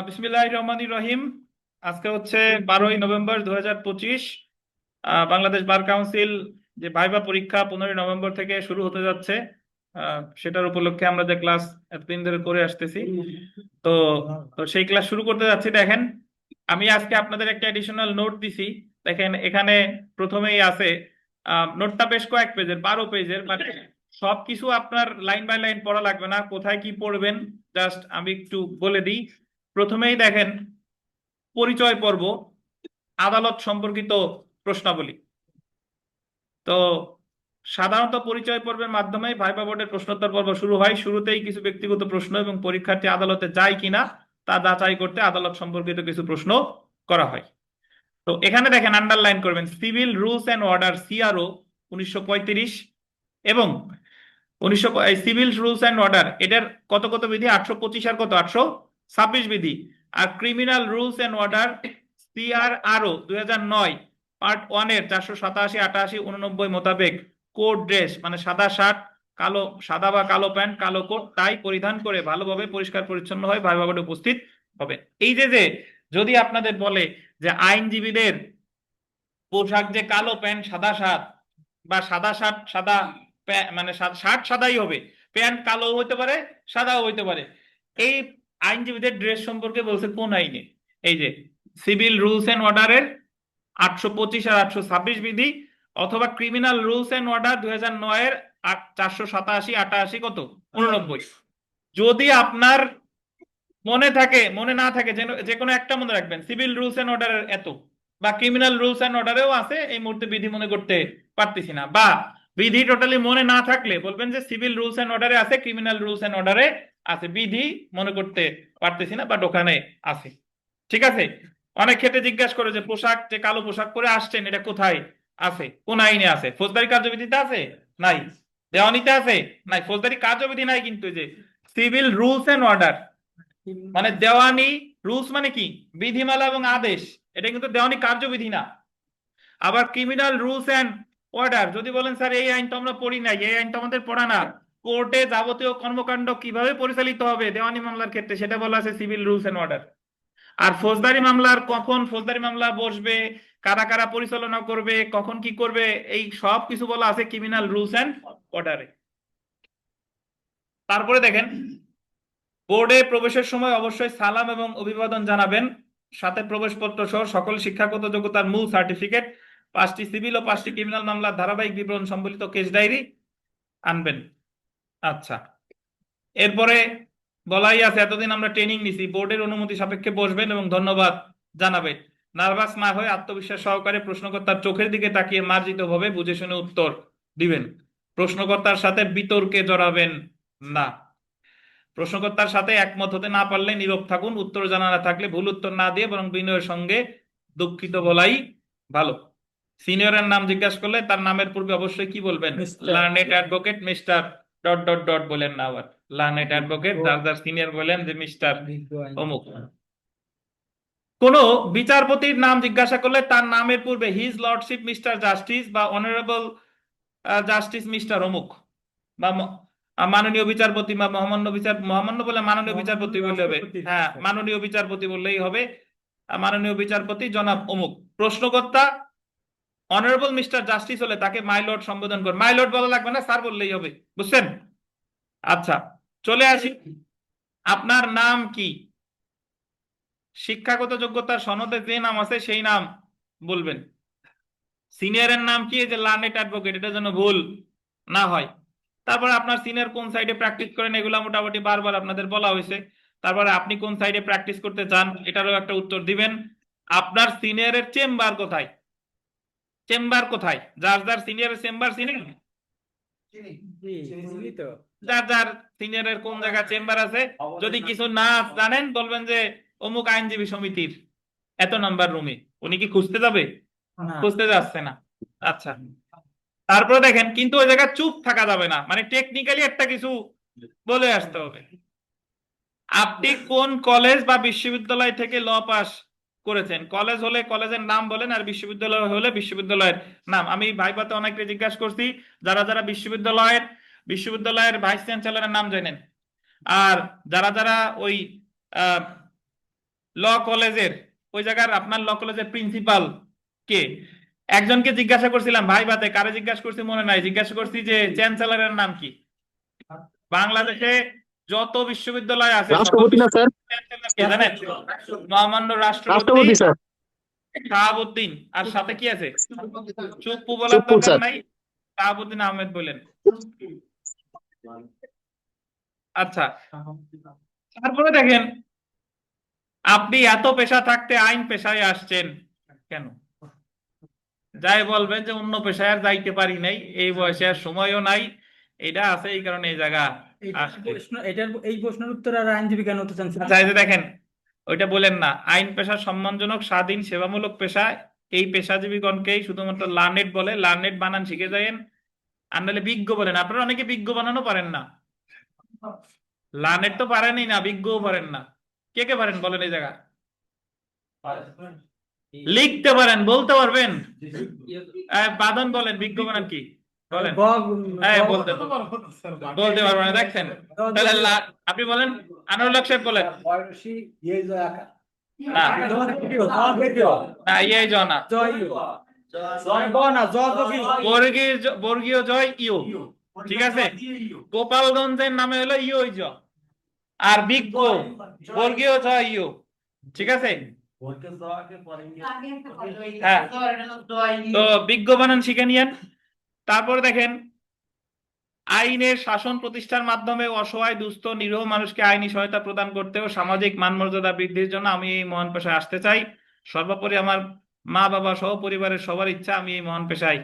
বিসমিল্লাহির রহমানির রহিম। আজকে হচ্ছে 12ই নভেম্বর 2025। বাংলাদেশ বার কাউন্সিল যে ভাইবা পরীক্ষা 15ই নভেম্বর থেকে শুরু হতে যাচ্ছে, সেটার উপলক্ষে আমরা যে ক্লাস এতদিন ধরে করে আসতেছি, তো তো সেই ক্লাস শুরু করতে যাচ্ছি। দেখেন, আমি আজকে আপনাদের একটা এডিশনাল নোট দিছি। দেখেন এখানে প্রথমেই আছে, নোটটা বেশ কয়েক পেজের, 12 পেজের, মানে সবকিছু আপনার লাইন বাই লাইন পড়া লাগবে না, কোথায় কি পড়বেন জাস্ট আমি একটু বলে দিই। প্রথমেই দেখেন, পরিচয় পর্ব, আদালত সম্পর্কিত প্রশ্নাবলী। তো সাধারণত পরিচয় পর্বের মাধ্যমে ভাইভা বোর্ডের প্রশ্নোত্তর পর্ব শুরু হয়। শুরুতেই কিছু ব্যক্তিগত প্রশ্ন এবং পরীক্ষার্থী আদালতে যায় কিনা তা যাচাই করতে আদালত সম্পর্কিত কিছু প্রশ্ন করা হয়। তো এখানে দেখেন, আন্ডারলাইন করবেন civil rules and order CRO 1935 এবং সিভিল রুলস অ্যান্ড অর্ডার এটার কত কত বিধি, 825 আর কত 826 বিধি। আর criminal rules and order CRRO 2009 part 1 এর 487, 88, 89 মোতাবেক কোড ড্রেস মানে সাদা শার্ট, কালো সাদা বা কালো প্যান্ট, কালো কোট, টাই পরিধান করে ভালোভাবে পরিষ্কার পরিচ্ছন্ন হয়ে ভাইভা বোর্ডে উপস্থিত হবে। এই যে যদি আপনাদের বলে যে আইনজীবীদের পোশাক যে কালো প্যান্ট সাদা শার্ট, বা সাদা শার্ট সাদা মানে শার্ট সাদাই হবে, প্যান্ট কালো হইতে পারে, সাদাও হইতে পারে, এই আইনজীবীদের ড্রেস সম্পর্কে বলছে কোন আইনে? এই যে সিভিল রুলস এন্ড অর্ডারের 825 আর 826 বিধি, অথবা ক্রিমিনাল রুলস এন্ড অর্ডার 2009 এর 487, 88, কত 89। যদি আপনার মনে থাকে, মনে না থাকে, যে কোনো একটা মনে রাখবেন, সিভিল রুলস এন্ড অর্ডারের এত, বা ক্রিমিনাল রুলস এন্ড অর্ডারেও আছে, এই মুহূর্তে বিধি মনে করতে পারতেছি না, বা বিধি টোটালি মনে না থাকলে বলবেন যে সিভিল রুলস এন্ড অর্ডারে আছে, ক্রিমিনাল রুলস এন্ড অর্ডারে আছে, বিধি মনে করতে পারতেছি না, বা ওখানে আছে। ঠিক আছে? অনেক ক্ষেত্রে জিজ্ঞাসা করে যে পোশাক, যে কালো পোশাক পরে আসছেন, এটা কোথায় আছে, কোন আইনে আছে? ফৌজদারি কার্যবিধিতে আছে? নাই। দেওয়ানিতে আছে? নাই। ফৌজদারি কার্যবিধি নাই, কিন্তু যে সিভিল রুলস এন্ড অর্ডার মানে দেওয়ানি রুলস মানে কি, বিধিমালা এবং আদেশ, এটা কিন্তু দেওয়ানি কার্যবিধি না। আবার ক্রিমিনাল রুলস এন্ড অর্ডার, যদি বলেন স্যার এই আইন তো আমরা পড়ি নাই, এই আইন তো আমাদের পড়া না, কোর্টে যাবতীয় কর্মকাণ্ড কিভাবে পরিচালিত হবে দেওয়ানি মামলার ক্ষেত্রে, সেটা বলা আছে সিভিল রুলস এন্ড অর্ডার। আর ফৌজদারি মামলার কখন ফৌজদারি মামলা বসবে, কারা কারা পরিচালনা করবে, কখন কি করবে, এই সব কিছু বলা আছে ক্রিমিনাল রুলস এন্ড অর্ডারে। তারপরে দেখেন, বোর্ডে প্রবেশের সময় অবশ্যই সালাম এবং অভিবাদন জানাবেন, সাথে প্রবেশপত্র সহ সকল শিক্ষাগত যোগ্যতার মূল সার্টিফিকেট, 5টি সিভিল ও 5টি ক্রিমিনাল মামলার ধারাবাহিক বিবরণ সম্বলিত কেস ডায়েরি আনবেন। আচ্ছা, এরপরে বলাই আছে, এতদিন আমরা ট্রেনিং নিছি, বোর্ডের অনুমতি সাপেক্ষে বসবেন এবং ধন্যবাদ জানাবেন। নার্ভাস না হয়ে আত্মবিশ্বাস সহকারে প্রশ্নকর্তার চোখের দিকে তাকিয়ে মার্জিতভাবে বুঝে শুনে উত্তর দিবেন। প্রশ্নকর্তার সাথে বিতর্কে জড়াবেন না। প্রশ্নকর্তার সাথে একমত হতে না পারলে নীরব থাকুন। উত্তর জানা না থাকলে ভুল উত্তর না দিয়ে বরং বিনয়ের সঙ্গে দুঃখিত বলাই ভালো। সিনিয়রের নাম জিজ্ঞাসা করলে তার নামের পূর্বে অবশ্যই কি বলবেন? Learned advocate mister dot dot dot বলেন না, আবার লার্নেড অ্যাডভোকেট, যার যার সিনিয়র বলেন যে মিস্টার অমুক। কোন বিচারপতির নাম জিজ্ঞাসা করলে তার নামের পূর্বে হিজ লর্ডশিপ মিস্টার জাস্টিস বা অনারেবল জাস্টিস মিস্টার অমুক, বা মাননীয় বিচারপতি, বা মহামান্য বলে মাননীয় বিচারপতি বললে হবে, হ্যাঁ মাননীয় বিচারপতি বললেই হবে, মাননীয় বিচারপতি জনাব অমুক। প্রশ্নকর্তা অনারেবল মিস্টার জাস্টিস হলে তাকে মাই লর্ড সম্বোধন করে, মাই লর্ড বলা লাগবে না, স্যার বললেই হবে, বুঝছেন? আচ্ছা, চলে আসি, আপনার নাম কি? শিক্ষাগত যোগ্যতার সনদে যে নাম আছে সেই নাম বলবেন। সিনিয়রের নাম কি? এই যে লার্নেড অ্যাডভোকেট, এটা যেন ভুল না হয়। তারপরে আপনার সিনিয়র কোন সাইডে প্র্যাকটিস করেন, এগুলা মোটামুটি বারবার আপনাদের বলা হয়েছে। তারপরে আপনি কোন সাইডে প্র্যাকটিস করতে চান, এটারও একটা উত্তর দিবেন। আপনার সিনিয়রের চেম্বার কোথায়? চেম্বার কোথায়? যার যার সিনিয়রের চেম্বার চিনেন? যার যার সিনিয়রের কোন জায়গায় চেম্বার আছে, যদি কিছু না জানেন বলবেন যে অমুক আইনজীবী সমিতির এত নাম্বার রুমে। উনি কি খুঁজতে যাবে? খুঁজতে যাচ্ছে না। আচ্ছা, তারপরে দেখেন, কিন্তু ওই জায়গায় চুপ থাকা যাবে না, মানে টেকনিক্যালি একটা কিছু বলে আসতে হবে। আপনি কোন কলেজ বা বিশ্ববিদ্যালয় থেকে ল পাস করেছেন? কলেজ হলে কলেজের নাম বলেন, আর বিশ্ববিদ্যালয় হলে বিশ্ববিদ্যালয়ের নাম। আমি ভাইভাতে অনেককে জিজ্ঞাসা করছি, যারা যারা বিশ্ববিদ্যালয়ের ভাইস চ্যান্সেলরের নাম জানেন, আর যারা যারা ওই ল কলেজের ওই জায়গার আপনার ল কলেজের প্রিন্সিপাল কে? একজনকে জিজ্ঞাসা করছিলাম ভাই বাতে, কারে জিজ্ঞাসা করছি মনে নাই, জিজ্ঞাসা করছি যে চ্যান্সেলরের নাম কি? বাংলাদেশে যত বিশ্ববিদ্যালয় আছে সকল রাষ্ট্রপতি না স্যার? চ্যান্সেলর কে জানেন? মহামান্য রাষ্ট্রপতি রাষ্ট্রপতি স্যার। শাহাবুদ্দিন। আর সাথে কি আছে? চুপ্পু বলার চুপ্পু দরকার স্যার। নাই, শাহাবুদ্দিন আহমেদ বলেন। আচ্ছা, তারপরে দেখেন, আপনি এত পেশা থাকতে আইন পেশায় আসছেন কেন? যাই বলবেন যে অন্য পেশায় আর যাইতে পারি নাই, এই বয়সে আর সময়ও নাই, এটা আছে এই কারণে এই জায়গা আসছে। এই প্রশ্নের উত্তর আর আইনজীবী কেন হতে চান? আচ্ছা, এই যে দেখেন, ওইটা বলেন না, আইন পেশা সম্মানজনক স্বাধীন সেবামূলক পেশা, এই পেশাজীবীগণকেই শুধুমাত্র লার্নেড বলে। লার্নেড বানান শিখে যায়েন, আর নাহলে বিজ্ঞ বলেন। আপনারা অনেকে বিজ্ঞ বানানো পারেন না, লার্নেড তো পারেনই না, বিজ্ঞও পারেন না। কে কে পারেন বলেন এই জায়গা? লিখতে পারেন, বলতে পারবেন? বাদন বলেন, বিজ্ঞ বানান কি বলেন? হ্যাঁ, বলতে বলতে পারবেন না, দেখছেন? তাহলে আপনি বলেন, আনোয়ার হক সাহেব বলেন। না না, ইয়ে জ না, বর্গীয় জয় ইউ, ঠিক আছে? গোপালগঞ্জের নামে হলো ইউ জ, আর বিজ্ঞ বর্গীয় জয় ইউ, ঠিক আছে? হ্যাঁ, তো বিজ্ঞ বানান শিখে নিয়েন। তারপর দেখেন, আইনের শাসন প্রতিষ্ঠার মাধ্যমে অসহায় দুস্থ নিরীহ মানুষকে আইনি সহায়তা প্রদান করতে ও সামাজিক মান মর্যাদা বৃদ্ধির জন্য আমি এই মহান পেশায় আসতে চাই। সর্বোপরি আমার মা বাবা সহ পরিবারের সবার ইচ্ছা আমি এই মহান পেশায়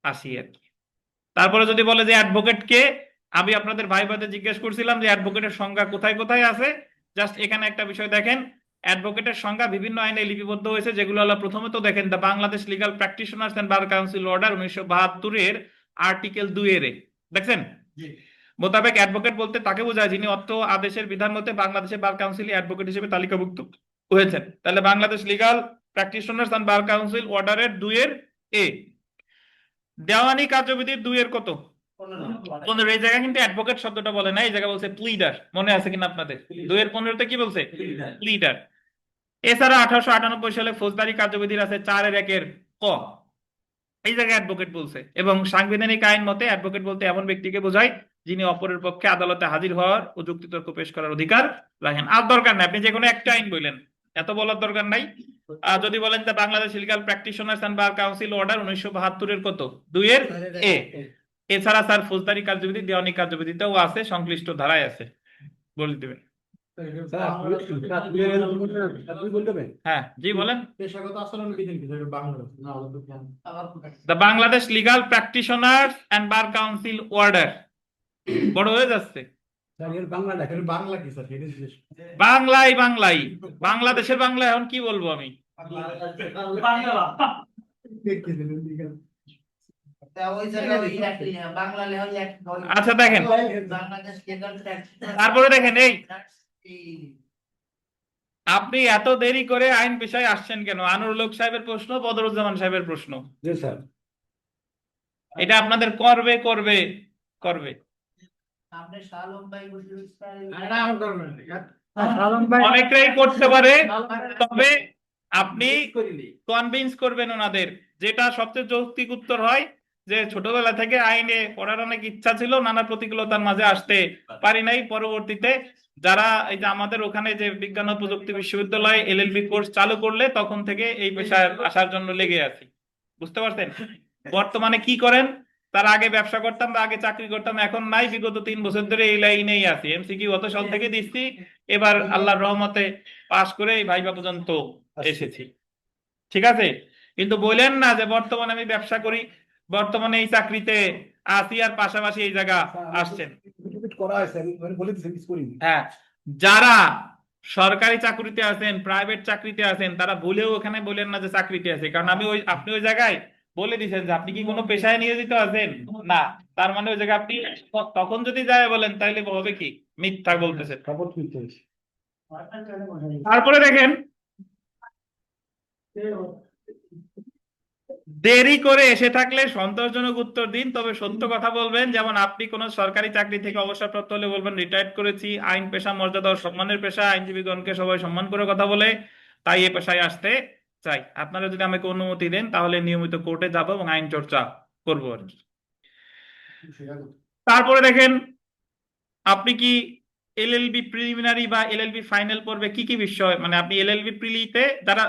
আসি আর কি। তারপরে যদি বলে যে অ্যাডভোকেট কে, আমি আপনাদের ভাই ভাইদের জিজ্ঞেস করছিলাম যে অ্যাডভোকেটের সংজ্ঞা কোথায় কোথায় আছে। জাস্ট এখানে একটা বিষয় দেখেন, অ্যাডভোকেটের সংজ্ঞা বিভিন্ন আইনে লিপিবদ্ধ হয়েছে, যেগুলো হলো প্রথমে তো দেখেন the Bangladesh legal practitioners and bar council order 1972 এর আর্টিকেল 2 এর, দেখছেন? মোতাবেক অ্যাডভোকেট বলতে তাকে বোঝায় যিনি অর্থ আদেশের বিধান মতে বাংলাদেশের বার কাউন্সিল অ্যাডভোকেট হিসেবে তালিকাভুক্ত হয়েছেন। তাহলে Bangladesh legal practitioners and bar council অর্ডারের 2 এর এ। দেওয়ানি কার্যবিধির 2 এর কত? 15। এই জায়গায় কিন্তু অ্যাডভোকেট শব্দটা বলে না, এই জায়গায় বলছে প্লিডার। মনে আছে কিনা আপনাদের? 2 এর 15 তে কি বলছে? প্লিডার। এছাড়া 1898 সালে ফৌজদারি কার্যবিধির আছে 4 এর 1 এর ক, এই জায়গায় অ্যাডভোকেট বলছে। এবং সাংবিধানিক আইন মতে অ্যাডভোকেট বলতে এমন ব্যক্তিকে বোঝায় যিনি অপরের পক্ষে আদালতে হাজির হওয়ার ও যুক্তিতর্ক পেশ করার অধিকার রাখেন। আর দরকার নাই, আপনি যে কোনো একটা আইন বললেন, এত বলার দরকার নাই। যদি বলেন যে Bangladesh legal practitioners and bar council order 1972 এর কত? 2 এর এ। এছাড়া স্যার ফৌজদারি কার্যবিধি দেওয়ানি কার্যবিধিতেও আছে, সংশ্লিষ্ট ধারায় আছে, বলে দিবেন। হ্যাঁ জি বলেন। The Bangladesh legal practitioners and bar council order, বড় হয়ে যাচ্ছে। বাংলাই বাংলাই, বাংলাদেশের বাংলা এখন কি বলবো আমি? আচ্ছা দেখেন, তারপরে দেখেন, এই আপনি এত দেরি করে আইন পেশায় আসছেন কেন? আনোয়ারুল হক সাহেবের প্রশ্ন, বদরুজ্জামান সাহেবের প্রশ্ন, এটা আপনাদের করবে করবে করবে। অনেকটাই করতে পারে, তবে আপনি কনভিন্স করবেন ওনাদের, যেটা সবচেয়ে যৌক্তিক উত্তর হয় যে ছোটবেলা থেকে আইনে পড়ার অনেক ইচ্ছা ছিল, নানা প্রতিকূলতার মাঝে আসতে পারি নাই। পরবর্তীতে যারা এই যে আমাদের ওখানে যে বিজ্ঞান ও প্রযুক্তি বিশ্ববিদ্যালয় এলএলবি কোর্স চালু করলে তখন থেকে এই পেশায় আসার জন্য লেগে আছি। বুঝতে পারছেন? বর্তমানে কি করেন? তার আগে ব্যবসা করতাম বা আগে চাকরি করতাম, এখন নাই। বিগত 3 বছর ধরে এই লাইনেই আছি, এমসিকিউ গত সাল থেকে দিচ্ছি, এবার আল্লাহর রহমতে পাশ করে এই ভাইবা পর্যন্ত এসেছি, ঠিক আছে? কিন্তু বললেন না যে বর্তমানে আমি ব্যবসা করি, বর্তমানে এই চাকরিতে আছি, আর পাশাপাশি এই জায়গা আসছেন। হ্যাঁ, যারা সরকারি চাকরিতে আছেন, প্রাইভেট চাকরিতে আছেন, তারা ভুলেও ওখানে বলেন না যে চাকরিতে আছে, কারণ আপনি ওই জায়গায় বলে দিচ্ছেন যে আপনি কি কোনো পেশায় নিয়োজিত আছেন না, তার মানে ওই জায়গায় আপনি তখন যদি যায় বলেন তাহলে হবে কি মিথ্যা বলতেছেন। তারপরে দেখেন, দেরি করে এসে থাকলে সন্তোষজনক উত্তর দিন, তবে সত্য কথা বলবেন। যেমন আপনি কোনো সরকারি চাকরি থেকে অবসরপ্রাপ্ত হলে বলবেন রিটায়ার্ড করেছি, আইন পেশা মর্যাদা ও সম্মানের পেশা, আইনজীবীগণকে সবাই সম্মান করে কথা বলে, তাই এ পেশায় আসতে চাই। আপনারা যদি আমাকে অনুমতি দেন তাহলে নিয়মিত কোর্টে যাব এবং আইন চর্চা করবো আর কি। তারপরে দেখেন, আপনি কি এলএলবি প্রিলিমিনারি বা এলএলবি ফাইনাল পর্বে কি কি বিষয়, মানে আপনি এলএলবি প্রিলিতে যারা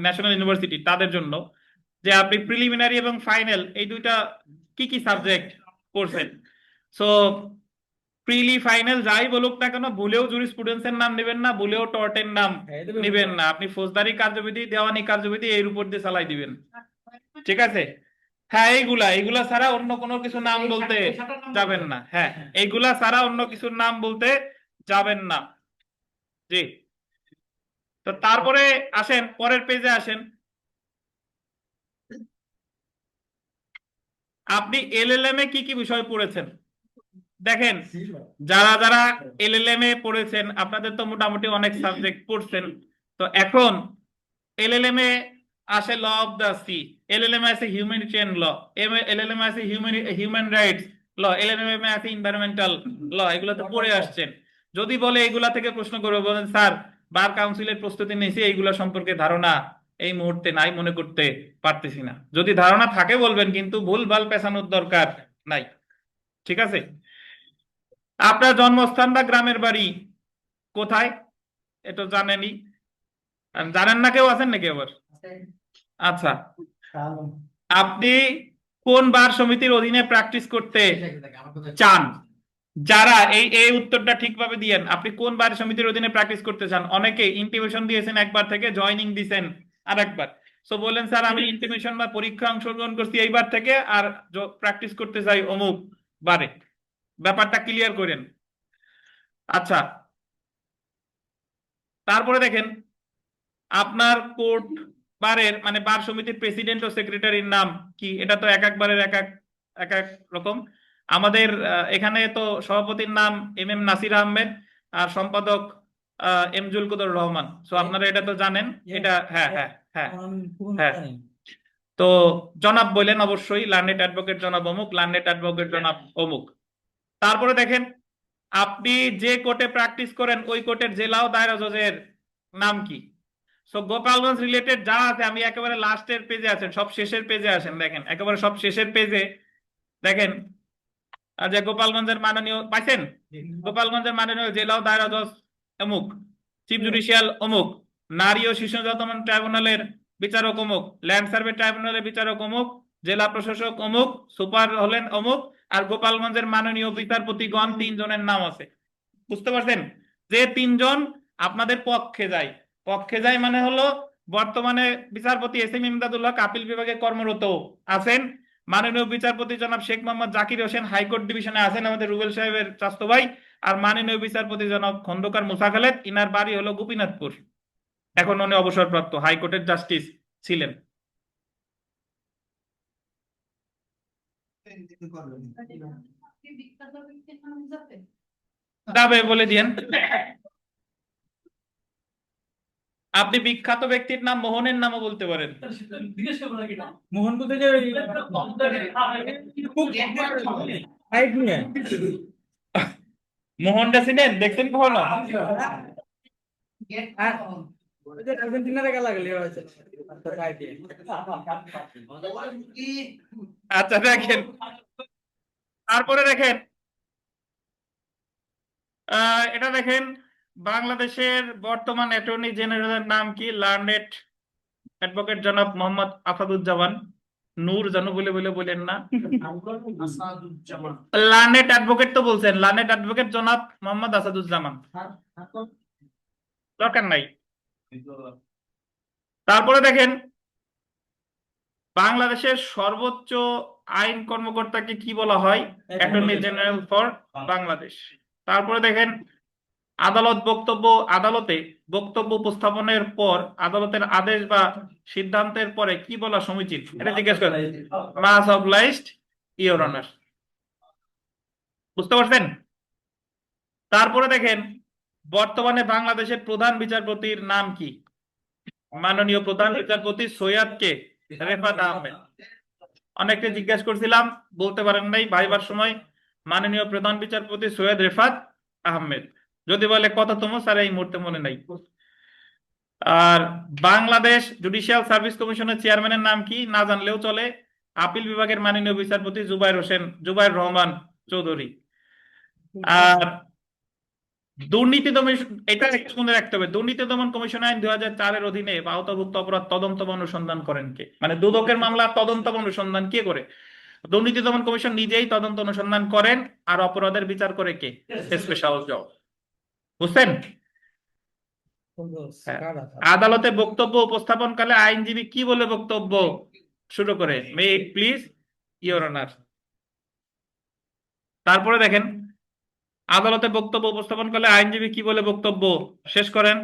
ন্যাশনাল ইউনিভার্সিটি তাদের জন্য, যে আপনি প্রিলিমিনারি এবং ফাইনাল এই দুইটা কি কি সাবজেক্ট পড়ছেন। সো প্রিলি ফাইনাল যাই বলুক না কেন, ভুলেও জুরিসপ্রুডেন্সের নাম নেবেন না, ভুলেও টর্টের নাম নেবেন না। আপনি ফৌজদারি কার্যবিধি, দেওয়ানি কার্যবিধি এর উপর দিয়ে চালাই দিবেন, ঠিক আছে? হ্যাঁ, এইগুলা এইগুলা ছাড়া অন্য কোনো কিছু নাম বলতে যাবেন না। হ্যাঁ, এইগুলা ছাড়া অন্য কিছুর নাম বলতে যাবেন না। জি। তো তারপরে আসেন, পরের পেজে আসেন। আপনি এলএলএম এ কি কি বিষয় পড়েছেন দেখেন। যারা যারা এলএলএম এ পড়েছেন আপনাদের তো মোটামুটি অনেক সাবজেক্ট পড়ছেন। তো এখন এলএলএম এ আসে law of the sea, LLM এ আছে হিউম্যানিটেরিয়ান ল, এলএলএম এ আছে হিউম্যান রাইটস ল, এলএলএম এ আছে এনভায়রনমেন্টাল ল। এগুলো তো পড়ে আসছেন। যদি বলে এগুলা থেকে প্রশ্ন করবে, বলেন স্যার বার কাউন্সিলের প্রস্তুতি নিয়েছি, এইগুলা সম্পর্কে ধারণা এই মুহূর্তে নাই, মনে করতে পারতেছি না। যদি ধারণা থাকে বলবেন, কিন্তু ভুলভাল পেছানোর দরকার নাই, ঠিক আছে? আপনার জন্মস্থান বা গ্রামের বাড়ি কোথায় এটা জানেনই। আর জানেন না কেউ আছেন নাকি আবার? আচ্ছা, আপনি কোন বার সমিতির অধীনে প্র্যাকটিস করতে চান? যারা এই এই উত্তরটা ঠিকভাবে দিয়েন, আপনি কোন বার সমিতির অধীনে প্র্যাকটিস করতে চান? অনেকে ইন্টিমেশন দিয়েছেন একবার থেকে, জয়েনিং দিয়েছেন আরেকবার। সো বলেন স্যার আমি ইন্টিমেশন বা পরীক্ষা অংশগ্রহণ করছি এইবার থেকে, আর প্র্যাকটিস করতে চাই অমুক বারে। ব্যাপারটা ক্লিয়ার করেন। আচ্ছা, তারপরে দেখেন আপনার কোর্ট বারের মানে বার সমিতির প্রেসিডেন্ট ও সেক্রেটারির নাম কি। এটা তো এক এক বারের এক এক রকম। আমাদের এখানে তো সভাপতির নাম এম নাসির আহমেদ, আর সম্পাদক এম জুলকুদুর রহমান। সো আপনারা এটা তো জানেন। এটা হ্যাঁ হ্যাঁ হ্যাঁ হ্যাঁ। তো জনাব বললেন অবশ্যই, লার্নেড অ্যাডভোকেট জনাব অমুক, লার্নেড অ্যাডভোকেট জনাব অমুক। তারপরে দেখেন, আপনি যে কোর্টে প্র্যাকটিস করেন ওই কোর্টের জেলা ও দায়রা জজের নাম কি। সো গোপালগঞ্জ রিলেটেড যা আছে, আমি একেবারে লাস্টের পেজে আছেন, সব শেষের পেজে আসেন, দেখেন একেবারে সব শেষের পেজে দেখেন যে গোপালগঞ্জের মাননীয় পাইছেন, গোপালগঞ্জের মাননীয় জেলা ও দায়রা জজ অমুক, চিফ জুডিশিয়াল অমুক, নারী ও শিশু নির্যাতন ট্রাইব্যুনালের বিচারক অমুক, ল্যান্ড সার্ভে ট্রাইব্যুনালের বিচারক অমুক, জেলা প্রশাসক অমুক, সুপার হলেন অমুক। আর গোপালগঞ্জের মাননীয় বিচারপতিগণ তিনজনের নাম আছে। বুঝতে পারছেন? যে তিনজন আপনাদের পক্ষে যায়, পক্ষে যায় মানে হলো বর্তমানে বিচারপতি এস এম ইমদাদুল্লাহ আপিল বিভাগে কর্মরত আছেন। মাননীয় বিচারপতি জনাব শেখ মোহাম্মদ জাকির হোসেন হাইকোর্ট ডিভিশনে আছেন, আমাদের রুবেল সাহেবের চাচাতো ভাই। আর মাননীয় বিচারপতি জনাব খন্দকার মুসা খালেদ, ইনার বাড়ি হলো গোপীনাথপুর। এখন উনি অবসরপ্রাপ্ত হাইকোর্টের জাস্টিস ছিলেন। যাবে বলে দিয়েন। আপনি বিখ্যাত ব্যক্তির নাম মোহনের নামও বলতে পারেন। মোহন বলতে যে হাইট নিয়ে মোহনটা চিনেন, দেখছেন কখনো? আর্জেন্টিনার খেলা গেলে হয়েছে আচ্ছা দেখেন, তারপরে দেখেন এটা দেখেন, বাংলাদেশের বর্তমান অ্যাটর্নি জেনারেলের নাম কি? লার্নেড অ্যাডভোকেট জনাব মোহাম্মদ আসাদুজ্জামান। নূর জানু বলে বলে বলেন না, লার্নেড অ্যাডভোকেট তো বলছেন, লার্নেড অ্যাডভোকেট জনাব মোহাম্মদ আসাদুজ্জামান, দরকার নাই। তারপরে দেখেন, বাংলাদেশের সর্বোচ্চ আইন কর্মকর্তাকে কি বলা হয়? Attorney general for Bangladesh. তারপরে দেখেন, আদালতে বক্তব্য উপস্থাপনের পর আদালতের আদেশ বা সিদ্ধান্তের পরে কি বলা সমীচীন, এটা জিজ্ঞেস করেন। মাস অবলাইজড ইওর অনার। বুঝতে পারছেন? তারপরে দেখেন, বর্তমানে বাংলাদেশের প্রধান বিচারপতির নাম কি? মাননীয় প্রধান বিচারপতি সৈয়দ কে? রেফাত আহমেদ। অনেককে জিজ্ঞাসা করছিলাম, বলতে পারেন নাই ভাইবার সময়। মাননীয় প্রধান বিচারপতি সৈয়দ রেফাত আহমেদ। যদি বলে কততম, স্যার এই মুহূর্তে মনে নাই। আর বাংলাদেশ জুডিশিয়াল সার্ভিস কমিশনের চেয়ারম্যানের নাম কি, না জানলেও চলে। আপিল বিভাগের মাননীয় বিচারপতি জুবাইর রহমান চৌধুরী। আর দুর্নীতি দমন, এটা একটু মনে রাখতে হবে, দুর্নীতি দমন কমিশন আইন 2004-এর অধীনে আওতাভুক্ত অপরাধ তদন্ত বা অনুসন্ধান করেন কে? মানে দুদকের মামলা তদন্ত বা অনুসন্ধান কে করে? দুর্নীতি দমন কমিশন নিজেই তদন্ত অনুসন্ধান করেন। আর অপরাধের বিচার করে কে? স্পেশাল জজ। বুঝছেন? হ্যাঁ। আদালতে বক্তব্য উপস্থাপনকালে আইনজীবী কি বলে বক্তব্য শুরু করে? মে ইট প্লিজ ইওর অনার। তারপরে দেখেন, আদালতে বক্তব্য উপস্থাপনকালে আইনজীবী কি বলে বক্তব্য শেষ করেন?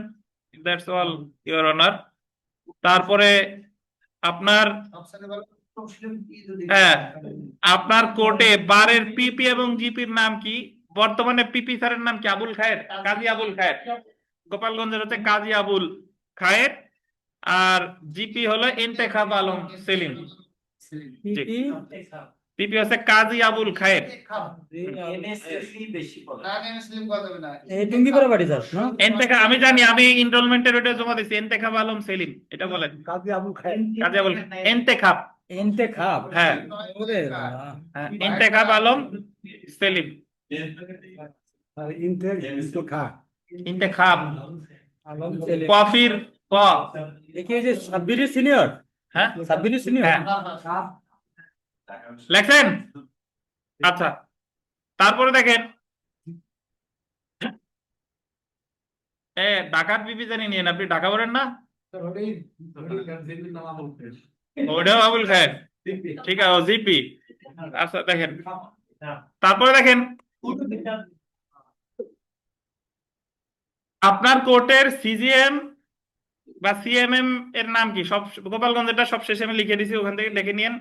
That's all your honour. তারপরে আপনার হ্যাঁ, আপনার কোর্টে বারের পিপি এবং জিপির নাম কি? বর্তমানে পিপি স্যারের নাম কি? আবুল খায়ের, কাজী আবুল খায়ের। গোপালগঞ্জের হচ্ছে কাজী আবুল খায়ের। আর জিপি হলো ইন্তেখাব আলম সেলিম। জি, পিপি হচ্ছে কাজী আবুল খায়ের। আমি জানি, আমি এনরোলমেন্টের ওটা জমা দিচ্ছি। ইন্তেখাব আলম সেলিম, এটা বলেন। কাজী আবুল ইন্তেখাব। ইন্তেখাব, হ্যাঁ, ওরে বাবা। হ্যাঁ, ইন্তেখাব আলম সেলিম। ইন্তেখাব আলম ছেলে। কফির ক। দেখি এই যে সাব্বিরের সিনিয়র, হ্যাঁ, সাব্বিরের সিনিয়র। হ্যাঁ, লেখছেন? আচ্ছা, তারপরে দেখেন, ঢাকার পিপি জানি নিয়েন, আপনি ঢাকা বলেন না? ওটাও আবুল খায়ের, ঠিক আছে, জিপি। আচ্ছা দেখেন, তারপরে দেখেন, আপনার কোর্টের সিজিএম বা সিএমএম এর নাম কি? সব গোপালগঞ্জেরটা সব শেষে আমি লিখে দিছি, ওখান থেকে দেখে নিয়েন।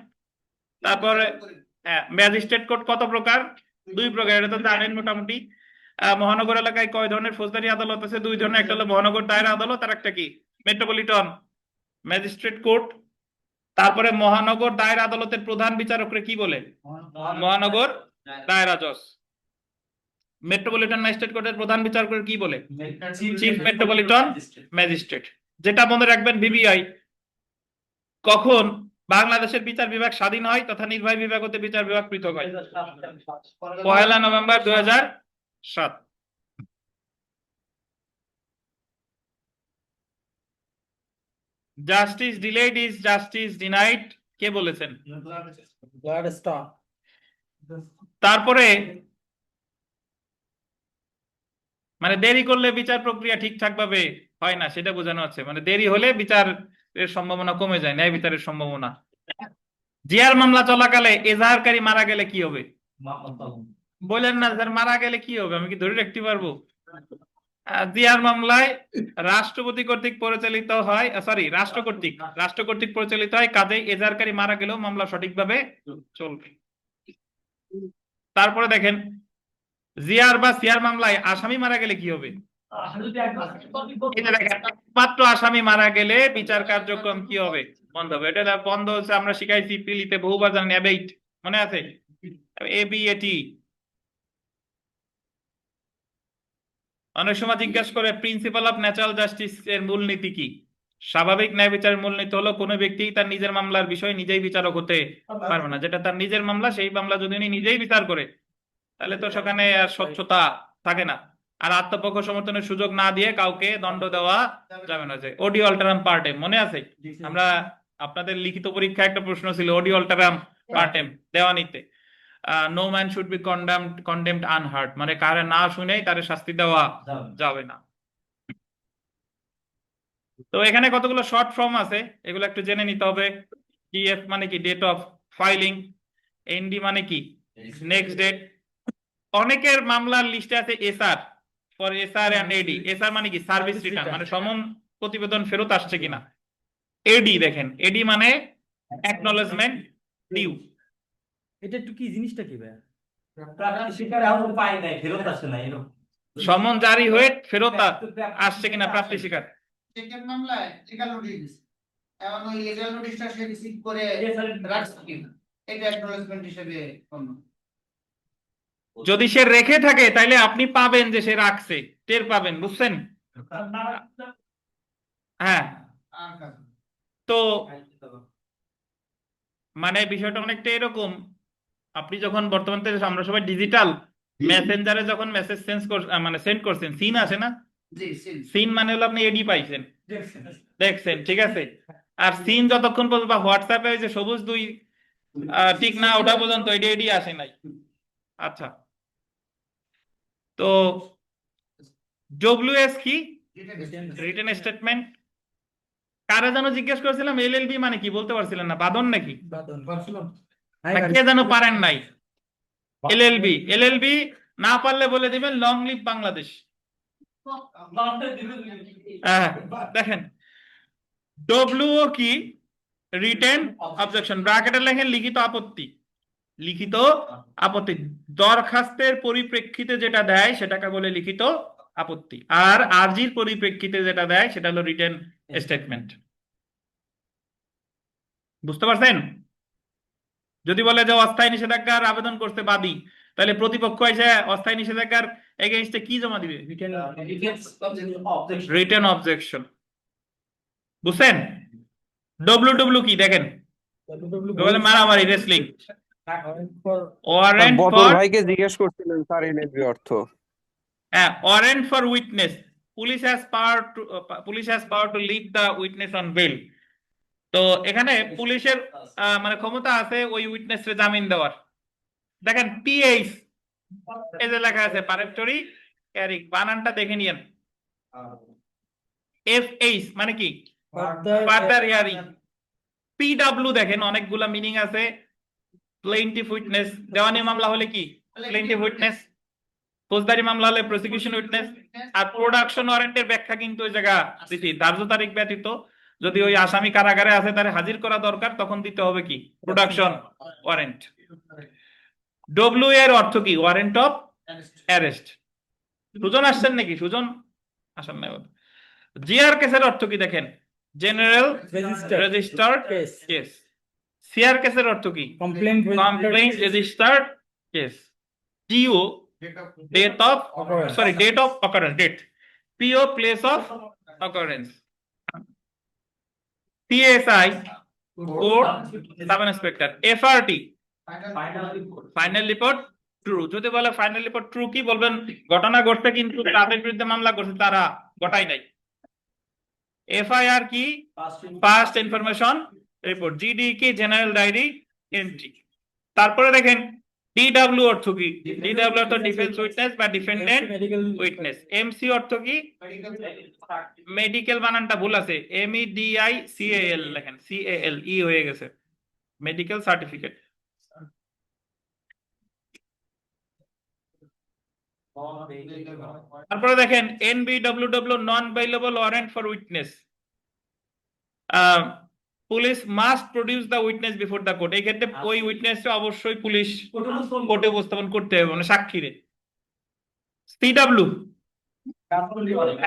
তারপরে ম্যাজিস্ট্রেট কোর্ট কত প্রকার? 2 প্রকার, এটা তো জানেন মোটামুটি। মহানগর এলাকায় কয় ধরনের ফৌজদারি আদালত আছে? 2 ধরনের, একটা হলো মহানগর দায়রা আদালত, আর একটা কি? Metropolitan magistrate court. তারপরে মহানগর দায়রা আদালতের প্রধান বিচারককে কি বলে? মহানগর দায়রা জজ। মেট্রোপলিটন ম্যাজিস্ট্রেট কোর্টের প্রধান বিচারকের কি বলে? Chief metropolitan magistrate. যেটা মনে রাখবেন, বিবিআই কখন বাংলাদেশের বিচার বিভাগ স্বাধীন হয় তথা নির্বাহী বিভাগ হতে বিচার বিভাগ পৃথক হয়? 1 November 2007। Justice delayed is justice denied কে বলেছেন? তারপরে মানে দেরি করলে বিচার প্রক্রিয়া ঠিকঠাক ভাবে হয় না, সেটা বোঝানো হচ্ছে। মানে দেরি হলে বিচারের সম্ভাবনা কমে যায়, ন্যায় বিচারের সম্ভাবনা। জিয়ার মামলা চলাকালে এজাহারকারী মারা গেলে কি হবে? বলেন না স্যার, মারা গেলে কি হবে, আমি কি ধরে রাখতে পারবো? জিয়ার মামলায় রাষ্ট্রপতি কর্তৃক পরিচালিত হয়, রাষ্ট্র কর্তৃক পরিচালিত হয়, কাজেই এজাহারকারী মারা গেলেও মামলা সঠিকভাবে চলবে। তারপরে দেখেন, জিয়ার বা সিয়ার মামলায় আসামি মারা গেলে কি হবে? এটা দেখেন, একমাত্র আসামি মারা গেলে বিচার কার্যক্রম কি হবে? বন্ধ হবে। এটা বন্ধ হচ্ছে, আমরা শিখাইছি পিলিতে বহুবার, জানেন, অ্যাবেইট, মনে আছে? এবিএটি। অনেক সময় জিজ্ঞাসা করে প্রিন্সিপাল অফ ন্যাচারাল জাস্টিস এর মূলনীতি কি? স্বাভাবিক ন্যায় বিচারের মূলনীতি হলো কোনো ব্যক্তি তার নিজের মামলার বিষয়ে নিজেই বিচারক হতে পারবে না। যেটা তার নিজের মামলা, সেই মামলা যদি উনি নিজেই বিচার করে, তাহলে তো সেখানে আর স্বচ্ছতা থাকে না। আর আত্মপক্ষ সমর্থনের সুযোগ না দিয়ে কাউকে দণ্ড দেওয়া যাবে না। যে অডিও অল্টারাম পার্টেম, মনে আছে? আমরা আপনাদের লিখিত পরীক্ষায় একটা প্রশ্ন ছিল, অডিও অল্টারাম পার্টেম দেওয়ানিতে। No man should be condemned unheard, মানে কারে না শুনেই তারে শাস্তি দেওয়া যাবে না। তো এখানে কতগুলো শর্ট ফর্ম আছে, এগুলো একটু জেনে নিতে হবে। ডিএফ মানে কি? Date of filing. এনডি মানে কি? Next date. অনেকের মামলার লিস্টে আছে SR, for SR and AD. SR মানে কি? সার্ভিস রিটার্ন, মানে সমন প্রতিবেদন ফেরত আসছে কিনা। এডি দেখেন, এডি মানে অ্যাকনলেজমেন্ট ডিউ। এটা একটু কি জিনিসটা কি ভাই? সমন জারি হয়ে ফেরত আসছে কিনা, প্রাপ্তি স্বীকার। এখন ওই লিগ্যাল নোটিশটা সে রিসিভ করে রাখছে কিনা এটা অ্যাকনলেজমেন্ট হিসেবে গণ্য। যদি সে রেখে থাকে তাহলে আপনি পাবেন যে সে রাখছে, টের পাবেন, বুঝছেন? হ্যাঁ, আর কাজ তো মানে বিষয়টা অনেকটা এরকম, আপনি যখন বর্তমান থেকে আমরা সবাই ডিজিটাল মেসেঞ্জারে যখন মেসেজ মানে সেন্ড করছেন, সিন আসে না? জি সিন সিন মানে হলো আপনি এডি পাইছেন, দেখছেন, ঠিক আছে? আর সিন যতক্ষণ পর্যন্ত বা হোয়াটসঅ্যাপে ওই যে সবুজ দুই ঠিক না ওটা পর্যন্ত এডি এডি আসে নাই। আচ্ছা, তো ডব্লিউএস কি? Written statement. কারা যেন জিজ্ঞেস করেছিলাম এলএলবি মানে কি, বলতে পারছিলেন না, বাদন নাকি? না, কে যেন পারেন নাই। এলএলবি, এলএলবি না পারলে বলে দিবেন লং লিভ বাংলাদেশ। হ্যাঁ, দেখেন ডব্লিউও কি? রিটেন অবজেকশন, ব্র্যাকেটে লেখেন লিখিত আপত্তি। লিখিত আপত্তি দরখাস্তের পরিপ্রেক্ষিতে যেটা দেয় সেটাকে বলে লিখিত আপত্তি, আর আর্জির পরিপ্রেক্ষিতে যেটা দেয় সেটা হলো রিটেন স্টেটমেন্ট। বুঝতে পারছেন? যদি বলে যে অস্থায়ী নিষেধাজ্ঞার আবেদন করতে বাদী, তাহলে প্রতিপক্ষ এসে অস্থায়ী নিষেধাজ্ঞার এগেইনস্টে কি জমা দিবে? Written objection. বুঝছেন? ডব্লিউ ডব্লিউ কি দেখেন, বলে মারামারি, রেসলিং। ওয়ারেন্ট বদল ফর, ভাইকে জিজ্ঞেস করছিলেন স্যার এলএলবি অর্থ। হ্যাঁ, warrant for witness, police has power to leave the witness on bail. তো এখানে পুলিশের মানে ক্ষমতা আছে ওই উইটনেসে জামিন দেওয়ার। দেখেন পিএইচ, এই যে লেখা আছে পারেক্টরি ক্যারিং, বানানটা দেখে নিয়েন। এফএইচ মানে কি? Further hearing. পিডব্লিউ দেখেন অনেকগুলা মিনিং আছে। প্লেইন্টিফ উইটনেস, দেওয়ানি মামলা হলে কি? প্লেইন্টিফ উইটনেস। ফৌজদারি মামলা হলে প্রসিকিউশন উইটনেস। আর প্রোডাকশন ওয়ারেন্টের ব্যাখ্যা কিন্তু ওই জায়গা দিছি, ধার্য তারিখ ব্যতীত যদি ওই আসামি কারাগারে আছে তার হাজির করা দরকার, তখন দিতে হবে কি? Production warrant. ডব্লিউ এর অর্থ কি? Warrant of arrest. সুজন আসছেন নাকি? সুজন আসেন না। জিআর কেসের অর্থ কি দেখেন? General registered case. সিআর কেসের অর্থ কি? Complaint registered case. TO date of, sorry date of occurrence, date. PO place of occurrence. PSI court sub inspector. FRT final report true. যদি বলে ফাইনাল রিপোর্ট ট্রু কি বলবেন? ঘটনা ঘটছে কিন্তু তাদের বিরুদ্ধে মামলা করছে তারা ঘটাই নাই। এফআইআর কি? First information report. জিডি কি? General diary entry. তারপরে দেখেন ডিডব্লিউ অর্থ কি? ডিডব্লিউ অর্থ ডিফেন্স উইটনেস বা ডিফেন্ডেন্ট উইটনেস। এমসি অর্থ কি? মেডিকেল, বানানটা ভুল আছে, MEDICAL লেখেন, CAL ই হয়ে গেছে, মেডিকেল সার্টিফিকেট। তারপরে দেখেন NBWW non bailable warrant for witness. Police must produce the witness before the court. এই ক্ষেত্রে ওই উইটনেসকে অবশ্যই পুলিশ কোর্টে উপস্থাপন করতে হবে, মানে সাক্ষীরে। CW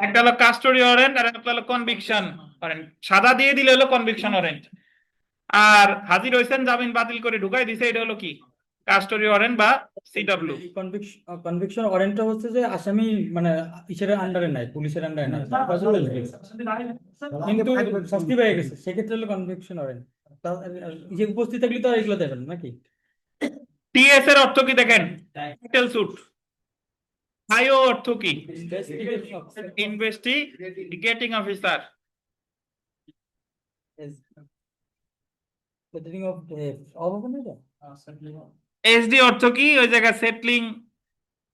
একটা হলো কাস্টডি ওয়ারেন্ট আর একটা হলো কনভিকশন ওয়ারেন্ট। সাদা দিয়ে দিলে হলো কনভিকশন ওয়ারেন্ট, আর হাজির হয়েছেন জামিন বাতিল করে ঢুকাই দিছে এটা হলো কি? কাস্টডি ওয়ারেন্ট বা CW। কনভিকশন ওয়ারেন্টটা হচ্ছে যে আসামি মানে ইসের আন্ডারে নাই, পুলিশের আন্ডারে নাই, কিন্তু শাস্তি পেয়ে গেছে, সেক্ষেত্রে হলো কনভিকশন ওয়ারেন্ট। যে উপস্থিত থাকলে তো আর এগুলো দেবেন নাকি? TS এর অর্থ কি দেখেন? Title sweet. IO অর্থ কি? Investigating officer. SD অর্থ কি? ওই জায়গায় সেটলিং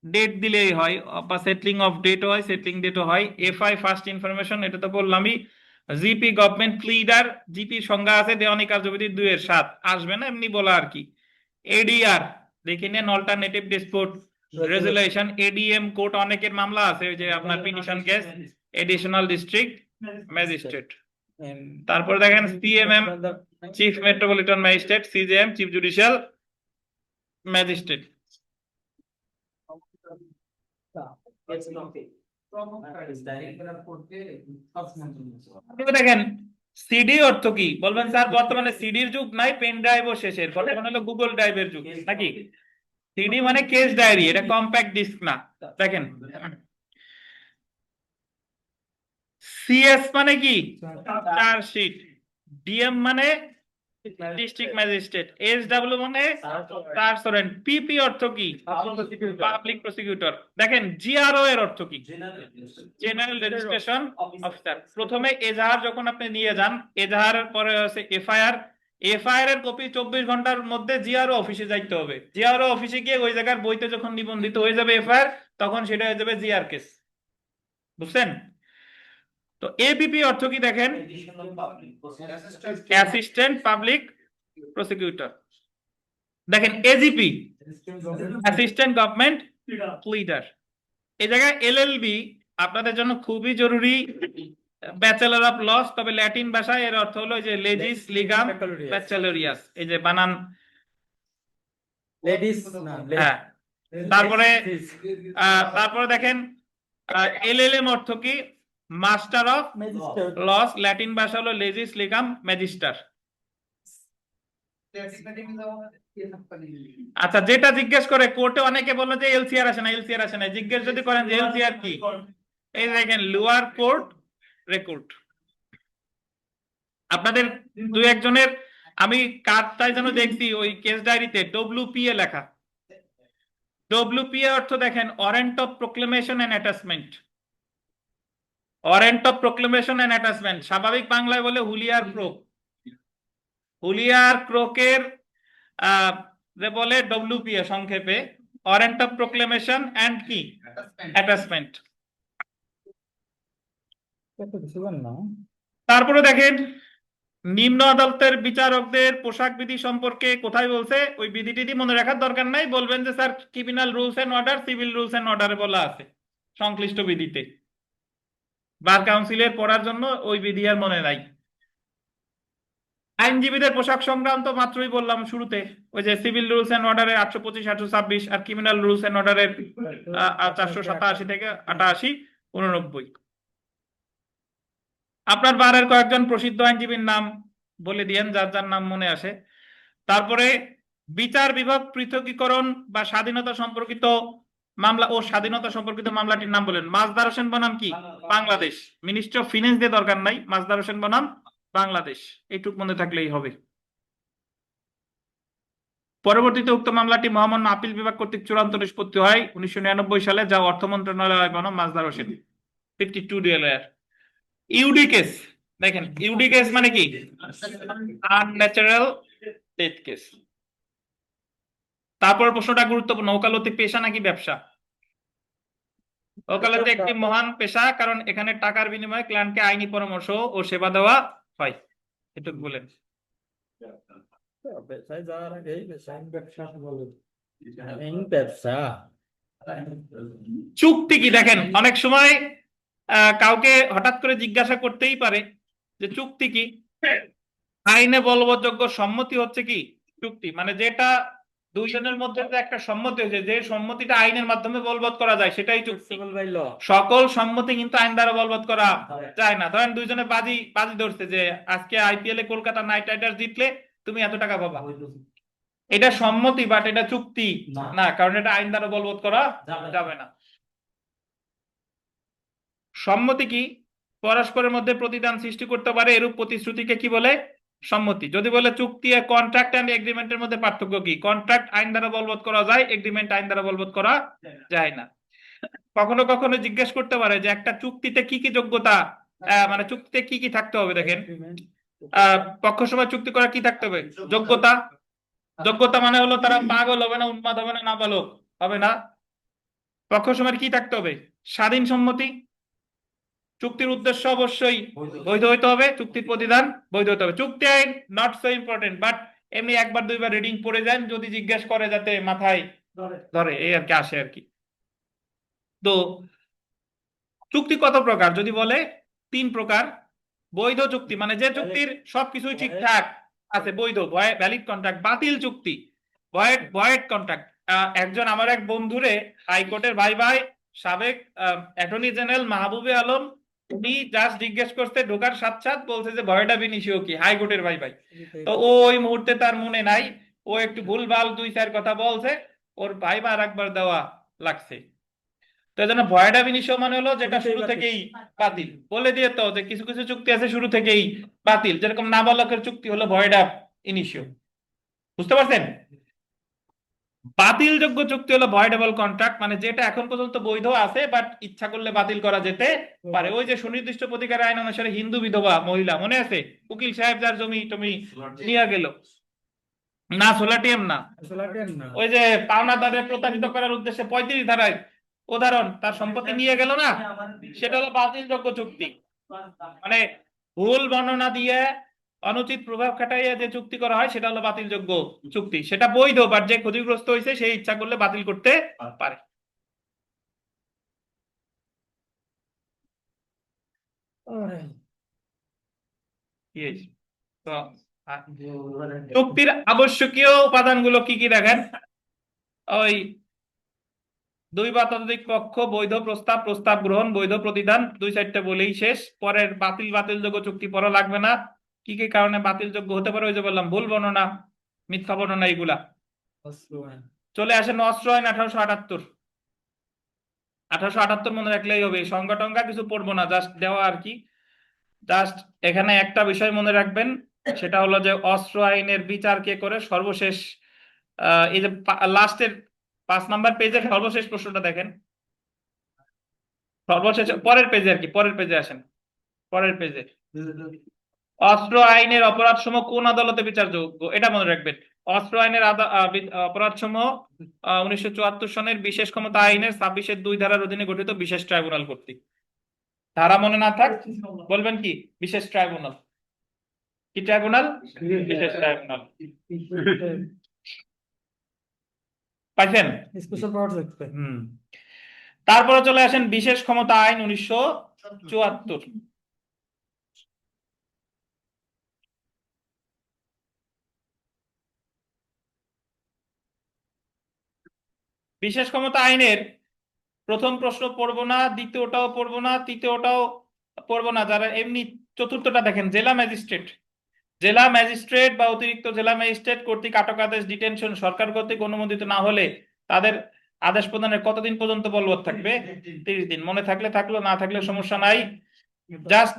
ডেট দিলেই হয়, বা সেটলিং অফ ডেট হয়, সেটলিং ডেটও হয়। FI ফার্স্ট ইনফরমেশন, এটা তো বললামই। জিপি গভর্নমেন্ট প্লিডার, জিপি সংজ্ঞা আছে দেওয়ানি কার্যবিধি 2-7, আসবে না এমনি বলা আর কি। ADR দেখে নেন, alternative dispute resolution. ADM court অনেকের মামলা আছে, ওই যে আপনার petition case, additional district magistrate. তারপর দেখেন CMM chief metropolitan magistrate, CJM chief judicial magistrate. দেখেন সিডি অর্থ কি বলবেন স্যার? বর্তমানে সিডির যুগ নাই, পেন ড্রাইভও শেষের, বর্তমানে হলো গুগল ড্রাইভের যুগ নাকি? সিডি মানে কেস ডায়েরি, এটা কম্প্যাক্ট ডিস্ক না। দেখেন, সিএস মানে কি? চার্জশিট। ডিএম মানে ডিস্ট্রিক্ট ম্যাজিস্ট্রেট। এসডব্লিউ মানে সার্চ ওয়ারেন্ট। পিপি অর্থ কি? Public prosecutor. দেখেন, জিআরও এর অর্থ কি? General registration officer. প্রথমে এজাহার যখন আপনি নিয়ে যান, এজাহারের পরে আছে এফআইআর। এফআইআর এর কপি 24 ঘন্টার মধ্যে জিআরও অফিসে যাইতে হবে। জিআরও অফিসে গিয়ে ওই জায়গার বইতে যখন নিবন্ধিত হয়ে যাবে এফআইআর, তখন সেটা হয়ে যাবে জিআর কেস। বুঝছেন? তো এপিপি অর্থ কি দেখেন? Assistant public prosecutor. দেখেন, এজিপি অ্যাসিস্ট্যান্ট গভর্নমেন্ট প্লিডার। এই জায়গায় এলএলবি আপনাদের জন্য খুবই জরুরি, ব্যাচেলর অফ লস, তবে ল্যাটিন ভাষায় এর অর্থ হলো যে লেজিস লিগাম ব্যাচেলরিয়াস। এই যে বানান, লেডিস না হ্যাঁ। তারপরে দেখেন, এলএলএম অর্থ কি? Master of magistrate laws, Latin ভাষা হলো লেজিস লিগাম ম্যাজিস্টার। আচ্ছা, যেটা জিজ্ঞেস করে কোর্টে, অনেকে বললো যে এলসিআর আসে না, এলসিআর আসে না। জিজ্ঞেস যদি করেন যে এলসিআর কি, এই দেখেন লোয়ার কোর্ট রেকর্ড। আপনাদের দুই একজনের আমি কার্ডটাই যেন দেখছি ওই কেস ডায়েরিতে ডব্লিউপিএ লেখা। ডব্লিউপিএ অর্থ দেখেন warrant of proclamation and attachment. Warrant of proclamation and attachment স্বাভাবিক বাংলায় বলে হুলিয়ার ক্রোক। হুলিয়ার ক্রোকের যে বলে ডব্লিউপিএ সংক্ষেপে, ওয়ারেন্ট অফ প্রোক্লেমেশন এন্ড কি অ্যাটাচমেন্ট। না তারপরে দেখেন, নিম্ন আদালতের বিচারকদের পোশাক বিধি সম্পর্কে কোথায় বলছে, ওই বিধিটি মনে রাখার দরকার নাই, বলবেন যে sir criminal rules and order, civil rules and অর্ডারে বলা আছে সংশ্লিষ্ট বিধিতে। বার কাউন্সিলের পড়ার জন্য ওই বিধি আর মনে নাই। আইনজীবীদের পোশাক সংক্রান্ত মাত্রই বললাম শুরুতে, ওই যে সিভিল রুলস এন্ড অর্ডারের 825 826, আর ক্রিমিনাল রুলস এন্ড অর্ডারের 487 থেকে 88 89। আপনার বারের কয়েকজন প্রসিদ্ধ আইনজীবীর নাম বলে দিয়েন, যার যার নাম মনে আসে। তারপরে বিচার বিভাগ পৃথকীকরণ বা স্বাধীনতা সম্পর্কিত মামলা ও স্বাধীনতা সম্পর্কিত মামলাটির নাম বলেন। মাজদার হোসেন বনাম কি? বাংলাদেশ। মিনিস্ট্রি অফ ফিনান্স দিয়ে দরকার নাই, মাজদার হোসেন বনাম বাংলাদেশ, এইটুক মনে থাকলেই হবে। পরবর্তীতে উক্ত মামলাটি মহামান্য আপিল বিভাগ কর্তৃক চূড়ান্ত নিষ্পত্তি হয় 1999 সালে, যা অর্থ মন্ত্রণালয় বনাম মাজদার হোসেন 52 ডিএলআর। ইউডি কেস দেখেন, ইউডি কেস মানে কি? Unnatural death case. তারপর প্রশ্নটা গুরুত্বপূর্ণ, ওকালতি পেশা নাকি ব্যবসা? ওকালতি একটি মহান পেশা, কারণ এখানে টাকার বিনিময়ে ক্লায়েন্টকে আইনি পরামর্শ ও সেবা দেওয়া হয়। এটুকু বলেন। ব্যবসায় যাওয়ার আগে ব্যবসা বলে ব্যবসা চুক্তি কি? দেখেন, অনেক সময় কাউকে হঠাৎ করে জিজ্ঞাসা করতেই পারে যে চুক্তি কি। আইনে বলবৎযোগ্য সম্মতি হচ্ছে কি চুক্তি, মানে যেটা দুইজনের মধ্যে যে একটা সম্মতি হয়েছে, যে সম্মতিটা আইনের মাধ্যমে বলবৎ করা যায়, সেটাই চুক্তি। সকল সম্মতি কিন্তু আইন দ্বারা বলবৎ করা যায় না। ধরেন দুইজনে বাজি ধরছে যে আজকে আইপিএল এ কলকাতা নাইট রাইডার্স জিতলে তুমি এত টাকা পাবা, এটা সম্মতি, বাট এটা চুক্তি না, কারণ এটা আইন দ্বারা বলবৎ করা যাবে না। সম্মতি কি? পরস্পরের মধ্যে প্রতিদান সৃষ্টি করতে পারে, এরূপ প্রতিশ্রুতিকে কি বলে? সম্মতি। যদি বলে চুক্তি, কন্ট্রাক্ট এন্ড এগ্রিমেন্টের মধ্যে পার্থক্য কি? কন্ট্রাক্ট আইন দ্বারা বলবৎ করা যায়, এগ্রিমেন্ট আইন দ্বারা বলবৎ করা যায় না। কখনো কখনো জিজ্ঞেস করতে পারে যে একটা চুক্তিতে কি কি যোগ্যতা, মানে চুক্তিতে কি কি থাকতে হবে। দেখেন, পক্ষ সময় চুক্তি করা কি থাকতে হবে? যোগ্যতা। যোগ্যতা মানে হলো তারা পাগল হবে না, উন্মাদ হবে না, নাবালক হবে না। পক্ষ সময়ের কি থাকতে হবে? স্বাধীন সম্মতি। চুক্তির উদ্দেশ্য অবশ্যই বৈধ হইতে হবে, চুক্তির প্রতিদান বৈধ হতে হবে। চুক্তি আইন নট সো ইম্পর্টেন্ট, বাট এমনি একবার দুইবার রিডিং পড়ে যান, যদি জিজ্ঞেস করে যাতে মাথায় ধরে, এই আর কি আসে আর কি। তো চুক্তি কত প্রকার? যদি বলে 3 প্রকার। বৈধ চুক্তি মানে যে চুক্তির সবকিছুই ঠিকঠাক আছে, বৈধ, ভ্যালিড কন্ট্রাক্ট। বাতিল চুক্তি, ভয়েড কন্ট্রাক্ট। একজন আমার এক বন্ধুরে হাইকোর্টের ভাই সাবেক অ্যাটর্নি জেনারেল মাহবুবে আলম উনি জাস্ট জিজ্ঞেস করতে ঢোকার সাথ সাথ বলছে যে ভয়টা বিনিশিও কি হাইকোর্টের ভাই ভাই। তো ও ওই মুহূর্তে তার মনে নাই, ও একটু ভুলভাল দুই চার কথা বলছে, ওর ভাইবা আর একবার দেওয়া লাগছে। তো এই জন্য ভয়টা বিনিশিও মানে হলো যেটা শুরু থেকেই বাতিল। বলে দিয়ে তো যে কিছু কিছু চুক্তি আছে শুরু থেকেই বাতিল, যেরকম নাবালকের চুক্তি হলো ভয়টা ইনিশিও। বুঝতে পারছেন? বাতিলযোগ্য চুক্তি হলো ভয়েডেবল কন্ট্রাক্ট, মানে যেটা এখন পর্যন্ত বৈধ আছে বাট ইচ্ছা করলে বাতিল করা যেতে পারে। ওই যে সুনির্দিষ্ট প্রতিকার আইন অনুসারে হিন্দু বিধবা মহিলা, মনে আছে? উকিল সাহেব যার জমি টমি নিয়ে গেল, না সোলাটিয়াম না, ওই যে পাওনাদারের প্রতারিত করার উদ্দেশ্যে 35 ধারায় উদাহরণ তার সম্পত্তি নিয়ে গেল না, সেটা হলো বাতিলযোগ্য চুক্তি। মানে ভুল বর্ণনা দিয়ে অনুচিত প্রভাব খাটাইয়া যে চুক্তি করা হয় সেটা হলো বাতিলযোগ্য চুক্তি। সেটা বৈধ, বাট যে ক্ষতিগ্রস্ত হয়েছে সেই ইচ্ছা করলে বাতিল করতে পারে। কি হয়েছে? তো চুক্তির আবশ্যকীয় উপাদানগুলো কি কি দেখেন। ওই দুই বা ততোধিক পক্ষ, বৈধ প্রস্তাব, প্রস্তাব গ্রহণ, বৈধ প্রতিদান, দুই চারটে বলেই শেষ। পরের বাতিলযোগ্য চুক্তি পড়া লাগবে না। কি কি কারণে বাতিলযোগ্য হতে পারে, ওই যে বললাম ভুল বর্ণনা, মিথ্যা বর্ণনা, এইগুলা। চলে আসেন অস্ত্র আইন 1878। 1878 মনে রাখলেই হবে, সংজ্ঞা টঙ্গা কিছু পড়বো না, জাস্ট দেওয়া আর কি। জাস্ট এখানে একটা বিষয় মনে রাখবেন, সেটা হলো যে অস্ত্র আইনের বিচার কে করে। সর্বশেষ এই যে লাস্টের 5 নাম্বার পেজের সর্বশেষ প্রশ্নটা দেখেন, সর্বশেষ পরের পেজে আর কি, পরের পেজে আসেন, পরের পেজে। অস্ত্র আইনের অপরাধসমূহ কোন আদালতে বিচারযোগ্য, এটা মনে রাখবেন। অস্ত্র আইনের অপরাধসমূহ 1974 সনের বিশেষ ক্ষমতা আইনের 26-2 ধারার অধীনে গঠিত বিশেষ ট্রাইব্যুনাল কর্তৃক। ধারা মনে না থাক বলবেন কি বিশেষ ট্রাইব্যুনাল, কি ট্রাইব্যুনাল, বিশেষ ট্রাইব্যুনাল। পাইছেন? স্পেশাল পাওয়ার থাকবে। তারপরে চলে আসেন বিশেষ ক্ষমতা আইন 1974। বিশেষ ক্ষমতা আইনের প্রথম প্রশ্ন পড়বো না, দ্বিতীয়টাও পড়বো না, তৃতীয়টাও পড়বো না। যারা এমনি চতুর্থটা দেখেন, জেলা ম্যাজিস্ট্রেট। জেলা ম্যাজিস্ট্রেট বা অতিরিক্ত জেলা ম্যাজিস্ট্রেট কর্তৃক আটক আদেশ ডিটেনশন সরকার কর্তৃক অনুমোদিত না হলে তাদের আদেশ প্রদানের কতদিন পর্যন্ত বলবৎ থাকবে? 30 দিন। মনে থাকলে থাকলো, না থাকলে সমস্যা নাই। জাস্ট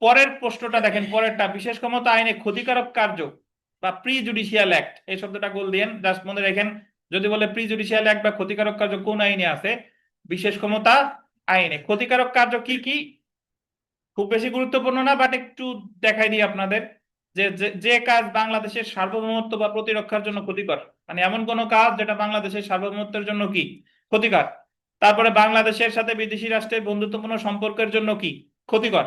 পরের প্রশ্নটা দেখেন, পরেরটা বিশেষ ক্ষমতা আইনে ক্ষতিকারক কার্য বা প্রি জুডিশিয়াল অ্যাক্ট, এই শব্দটা গোল দিয়েন। জাস্ট মনে রাখেন, যদি বলে প্রি জুডিশিয়াল অ্যাক্ট বা ক্ষতিকারক কার্য কোন আইনে আছে, বিশেষ ক্ষমতা আইনে। ক্ষতিকারক কার্য কি কি, খুব বেশি গুরুত্বপূর্ণ না, বাট একটু দেখাই দিই আপনাদের। যে যে কাজ বাংলাদেশের সার্বভৌমত্ব বা প্রতিরক্ষার জন্য ক্ষতিকর, মানে এমন কোন কাজ যেটা বাংলাদেশের সার্বভৌমত্বের জন্য কি ক্ষতিকর। তারপরে বাংলাদেশের সাথে বিদেশি রাষ্ট্রের বন্ধুত্বপূর্ণ সম্পর্কের জন্য কি ক্ষতিকর,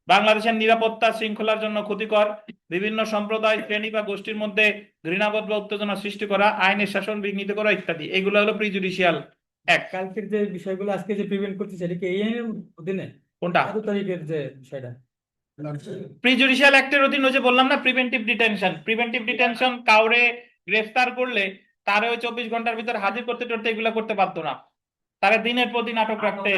বাংলাদেশের নিরাপত্তা শৃঙ্খলার জন্য ক্ষতিকর, বিভিন্ন সম্প্রদায় শ্রেণী বা গোষ্ঠীর মধ্যে ঘৃণাবোধ বা উত্তেজনা সৃষ্টি করা, আইনের শাসন বিঘ্নিত করা ইত্যাদি। এগুলো হলো প্রিজুডিশিয়াল অ্যাক্ট। কালকের যে বিষয়গুলো আজকে যে প্রিভেন্ট করতেছে এটা কি এই আইনের অধীনে? কোনটা? 11 তারিখের যে বিষয়টা প্রিজুডিশিয়াল অ্যাক্টের অধীন, ওই যে বললাম না প্রিভেন্টিভ ডিটেনশন। প্রিভেন্টিভ ডিটেনশন কাউরে গ্রেফতার করলে তারে ওই 24 ঘন্টার ভিতর হাজির করতে টরতে এগুলা করতে পারতো না, তারে দিনের পর দিন আটক রাখতে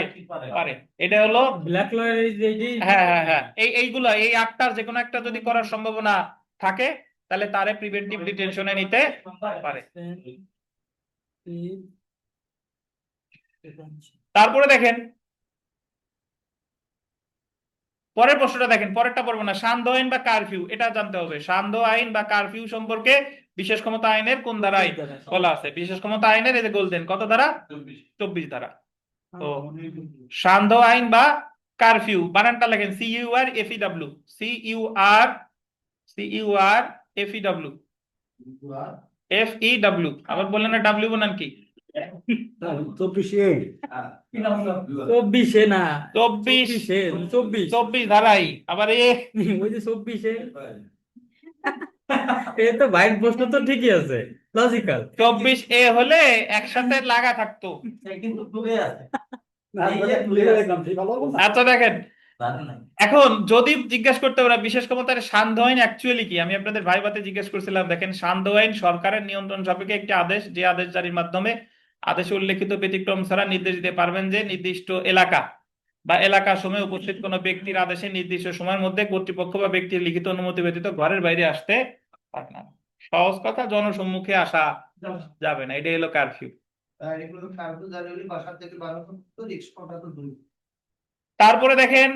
পারে। এটা হলো ব্ল্যাক লয়ার যে হ্যাঁ হ্যাঁ হ্যাঁ, এইগুলা এই আটটার যে কোনো একটা যদি করার সম্ভাবনা থাকে তাহলে তারে প্রিভেন্টিভ ডিটেনশনে নিতে পারে। তারপরে দেখেন পরের প্রশ্নটা দেখেন, পরেরটা পড়বো না। সান্ধ্য আইন বা কারফিউ, এটা জানতে হবে। সান্ধ্য আইন বা কারফিউ সম্পর্কে বিশেষ ক্ষমতা আইনের কোন ধারায় বলা আছে? বিশেষ ক্ষমতা আইনের এই যে গোল্ডেন কত ধারা? 24 ধারা। তো সান্ধ্য আইন বা কারফিউ বানানটা লেখেন CURFEW, CURFEW। আবার বললেন না ডাব্লিউ বানান কি? 24 না 24 24 ধারাই আবার ওই যে 24 এ তো বাইরের প্রশ্ন তো ঠিকই আছে, লজিক্যাল। 24A হলে একসাথে লাগা থাকতো। আচ্ছা দেখেন, এখন যদি জিজ্ঞেস করতে পারে বিশেষ ক্ষমতার সান্ধ্য আইন অ্যাকচুয়ালি কি, আমি আপনাদের ভাইভাতে জিজ্ঞেস করছিলাম। দেখেন, সান্ধ্য আইন সরকারের নিয়ন্ত্রণ সাপেক্ষে একটি আদেশ, যে আদেশ জারির মাধ্যমে আদেশে উল্লেখিত ব্যতিক্রম ছাড়া নির্দেশ দিতে পারবেন যে নির্দিষ্ট এলাকা বা এলাকার সময় উপস্থিত কোনো ব্যক্তির আদেশে নির্দিষ্ট সময়ের মধ্যে কর্তৃপক্ষ বা ব্যক্তির লিখিত অনুমতি ব্যতীত ঘরের বাইরে আসতে পারে না। সহজ কথা, জনসম্মুখে আসা যাবে না, এটাই হলো কারফিউ। আর এগুলো কার্যত জারি হলে বাসা থেকে বার হতে তো রিক্সা তো দূর। তারপরে দেখেন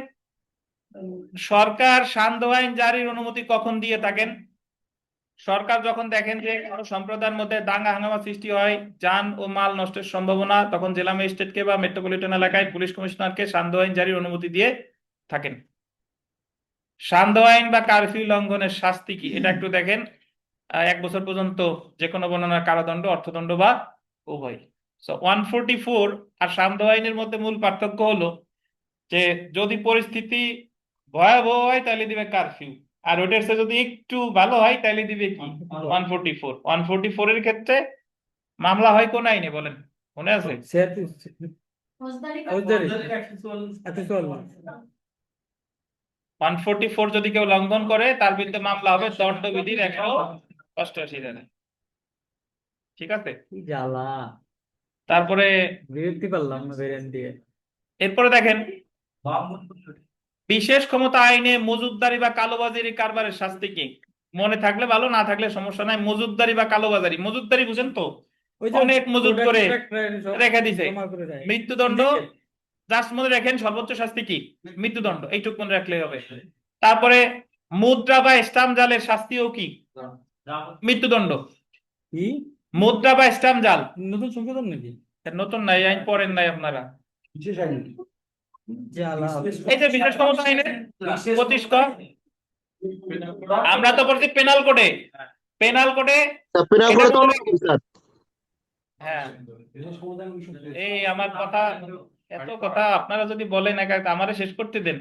সরকার সান্ধ্য আইন জারির অনুমতি কখন দিয়ে থাকেন? সরকার যখন দেখেন যে কোনো সম্প্রদায়ের মধ্যে দাঙ্গা হাঙ্গামা সৃষ্টি হয়, যান ও মাল নষ্টের সম্ভাবনা, তখন জেলা ম্যাজিস্ট্রেটকে বা মেট্রোপলিটন এলাকায় পুলিশ কমিশনারকে সান্ধ্য আইন জারির অনুমতি দিয়ে থাকেন। সান্ধ্য আইন বা কারফিউ লঙ্ঘনের শাস্তি কি এটা একটু দেখেন। 1 বছর পর্যন্ত যে কোনো বর্ণনার কারাদণ্ড, অর্থদণ্ড বা উভয়। 144 আর সান্ধ্য আইনের মধ্যে মূল পার্থক্য হলো যে যদি পরিস্থিতি ভয়াবহ হয় তাহলে দিবে কারফিউ, আর ওটার চেয়ে যদি একটু ভালো হয় তাহলে দিবে কি 144। 144 এর ক্ষেত্রে মামলা হয় কোন আইনে বলেন, মনে আছে? ফৌজদারি 144 যদি কেউ লঙ্ঘন করে তার বিরুদ্ধে মামলা হবে দণ্ডবিধির 188 ধারায়। ঠিক আছে, জ্বালা তারপরে বিরক্তি পারলাম না বেরেন দিয়ে। এরপরে দেখেন বিশেষ ক্ষমতা আইনে মজুদদারি বা কালোবাজারি কারবারের শাস্তি কি? মনে থাকলে ভালো, না থাকলে সমস্যা নাই। মজুদদারি বা কালোবাজারি, মজুদদারি বুঝেন তো? ওই যে অনেক মজুদ করে সব রেখে দিছে, জমা করে দেয়। মৃত্যুদণ্ড। জাস্ট মনে রাখেন সর্বোচ্চ শাস্তি কি? মৃত্যুদণ্ড, এইটুক মনে রাখলেই হবে। তারপরে মুদ্রা বা স্টাম্প জালের শাস্তিও কি? মৃত্যুদণ্ড। কি মুদ্রা বা স্টাম্প জাল নতুন সংশোধন নাকি? নতুন নাই, আইন পড়েন নাই আপনারা। জ্বালা এই যে বিশেষ ক্ষমতা আইনে 25 ক, আমরা তো পড়ছি পেনাল কোডে। পেনাল কোডে পেনাল কোডে তো অনেক স্যার। হ্যাঁ, এই আমার কথা, এত কথা আপনারা যদি বলেন একা আমারে শেষ করতে দেন।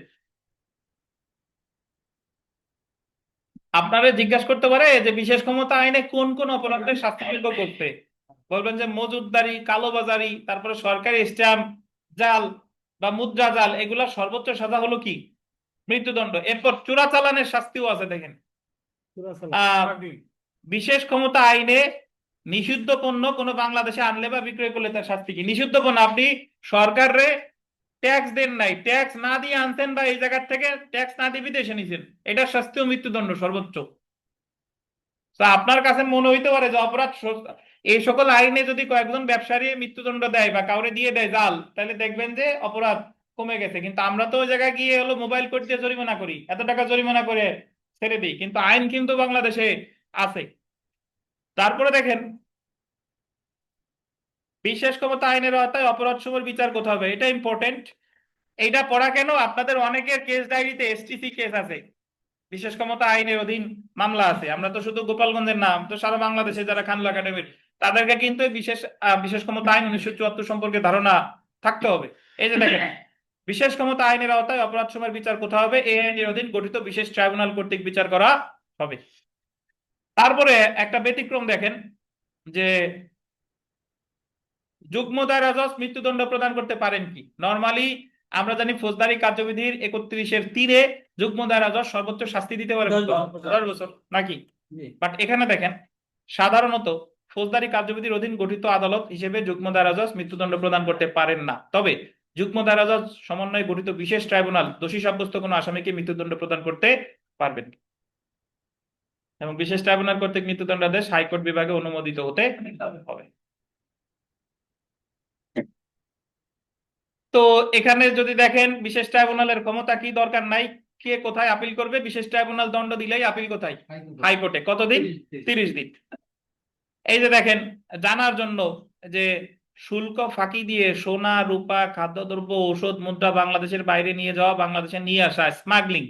আপনারা জিজ্ঞাসা করতে পারে যে বিশেষ ক্ষমতা আইনে কোন কোন অপরাধের শাস্তিযোগ্য করতে, বলবেন যে মজুদদারি, কালোবাজারি, তারপরে সরকারি স্ট্যাম্প জাল বা মুদ্রা জাল, এগুলা সর্বোচ্চ সাজা হলো কি? মৃত্যুদণ্ড। এরপর চোরাচালানের শাস্তিও আছে দেখেন। বিশেষ ক্ষমতা আইনে নিষিদ্ধ পণ্য কোনো বাংলাদেশে আনলে বা বিক্রয় করলে তার শাস্তি কি? নিষিদ্ধ পণ্য, আপনি সরকারে ট্যাক্স দেন নাই, ট্যাক্স না দিয়ে আনতেন বা এই জায়গার থেকে ট্যাক্স না দিয়ে বিদেশে নিছেন, এটার শাস্তিও মৃত্যুদণ্ড সর্বোচ্চ। তো আপনার কাছে মনে হইতে পারে যে অপরাধ এই সকল আইনে যদি কয়েকজন ব্যবসায়ী মৃত্যুদণ্ড দেয় বা কাউরে দিয়ে দেয় জাল, তাহলে দেখবেন যে অপরাধ কমে গেছে। কিন্তু আমরা তো ওই জায়গায় গিয়ে হলো মোবাইল কোড দিয়ে জরিমানা করি, এত টাকা জরিমানা করে ছেড়ে দিই, কিন্তু আইন কিন্তু বাংলাদেশে আছে। তারপরে দেখেন বিশেষ ক্ষমতা আইনের আওতায় অপরাধ সমূহের বিচার কোথায় হবে, এটা ইম্পর্টেন্ট। এইটা পড়া কেন, আপনাদের অনেকের কেস ডায়েরিতে এসটিসি কেস আছে, বিশেষ ক্ষমতা আইনের অধীন মামলা আছে। আমরা তো শুধু গোপালগঞ্জের নাম, তো সারা বাংলাদেশে যারা খানলা একাডেমির, তাদেরকে কিন্তু বিশেষ ক্ষমতা আইন 1974 সম্পর্কে ধারণা থাকতে হবে। এই যে দেখেন বিশেষ ক্ষমতা আইনের আওতায় অপরাধ সমূহের বিচার কোথায় হবে, এই আইনের অধীন গঠিত বিশেষ ট্রাইব্যুনাল কর্তৃক বিচার করা হবে। তারপরে একটা ব্যতিক্রম দেখেন যে যুগ্ম দায়রা জজ মৃত্যুদণ্ড প্রদান করতে পারেন কি? নরমালি আমরা জানি ফৌজদারি কার্যবিধির 31-3 যুগ্ম দায়রা জজ সর্বোচ্চ শাস্তি দিতে পারে 10 বছর নাকি? বাট এখানে দেখেন সাধারণত ফৌজদারি কার্যবিধির অধীন গঠিত আদালত হিসেবে যুগ্ম দায়রা জজ মৃত্যুদণ্ড প্রদান করতে পারেন না। তবে যুগ্ম দায়রা জজ সমন্বয়ে গঠিত বিশেষ ট্রাইব্যুনাল দোষী সাব্যস্ত কোনো আসামিকে মৃত্যুদণ্ড প্রদান করতে পারবেন, এবং বিশেষ ট্রাইব্যুনাল কর্তৃক মৃত্যুদণ্ডাদেশ হাইকোর্ট বিভাগে অনুমোদিত হতে হবে। তো এখানে যদি দেখেন বিশেষ ট্রাইব্যুনালের ক্ষমতা কি, দরকার নাই, কে কোথায় আপিল করবে, বিশেষ ট্রাইব্যুনাল দণ্ড দিলেই আপিল কোথায়? হাইকোর্টে। কতদিন? 30 দিন। এই যে দেখেন জানার জন্য যে শুল্ক ফাঁকি দিয়ে সোনা, রূপা, খাদ্যদ্রব্য, ঔষধ, মুদ্রা বাংলাদেশের বাইরে নিয়ে যাওয়া, বাংলাদেশে নিয়ে আসা, স্মাগলিং,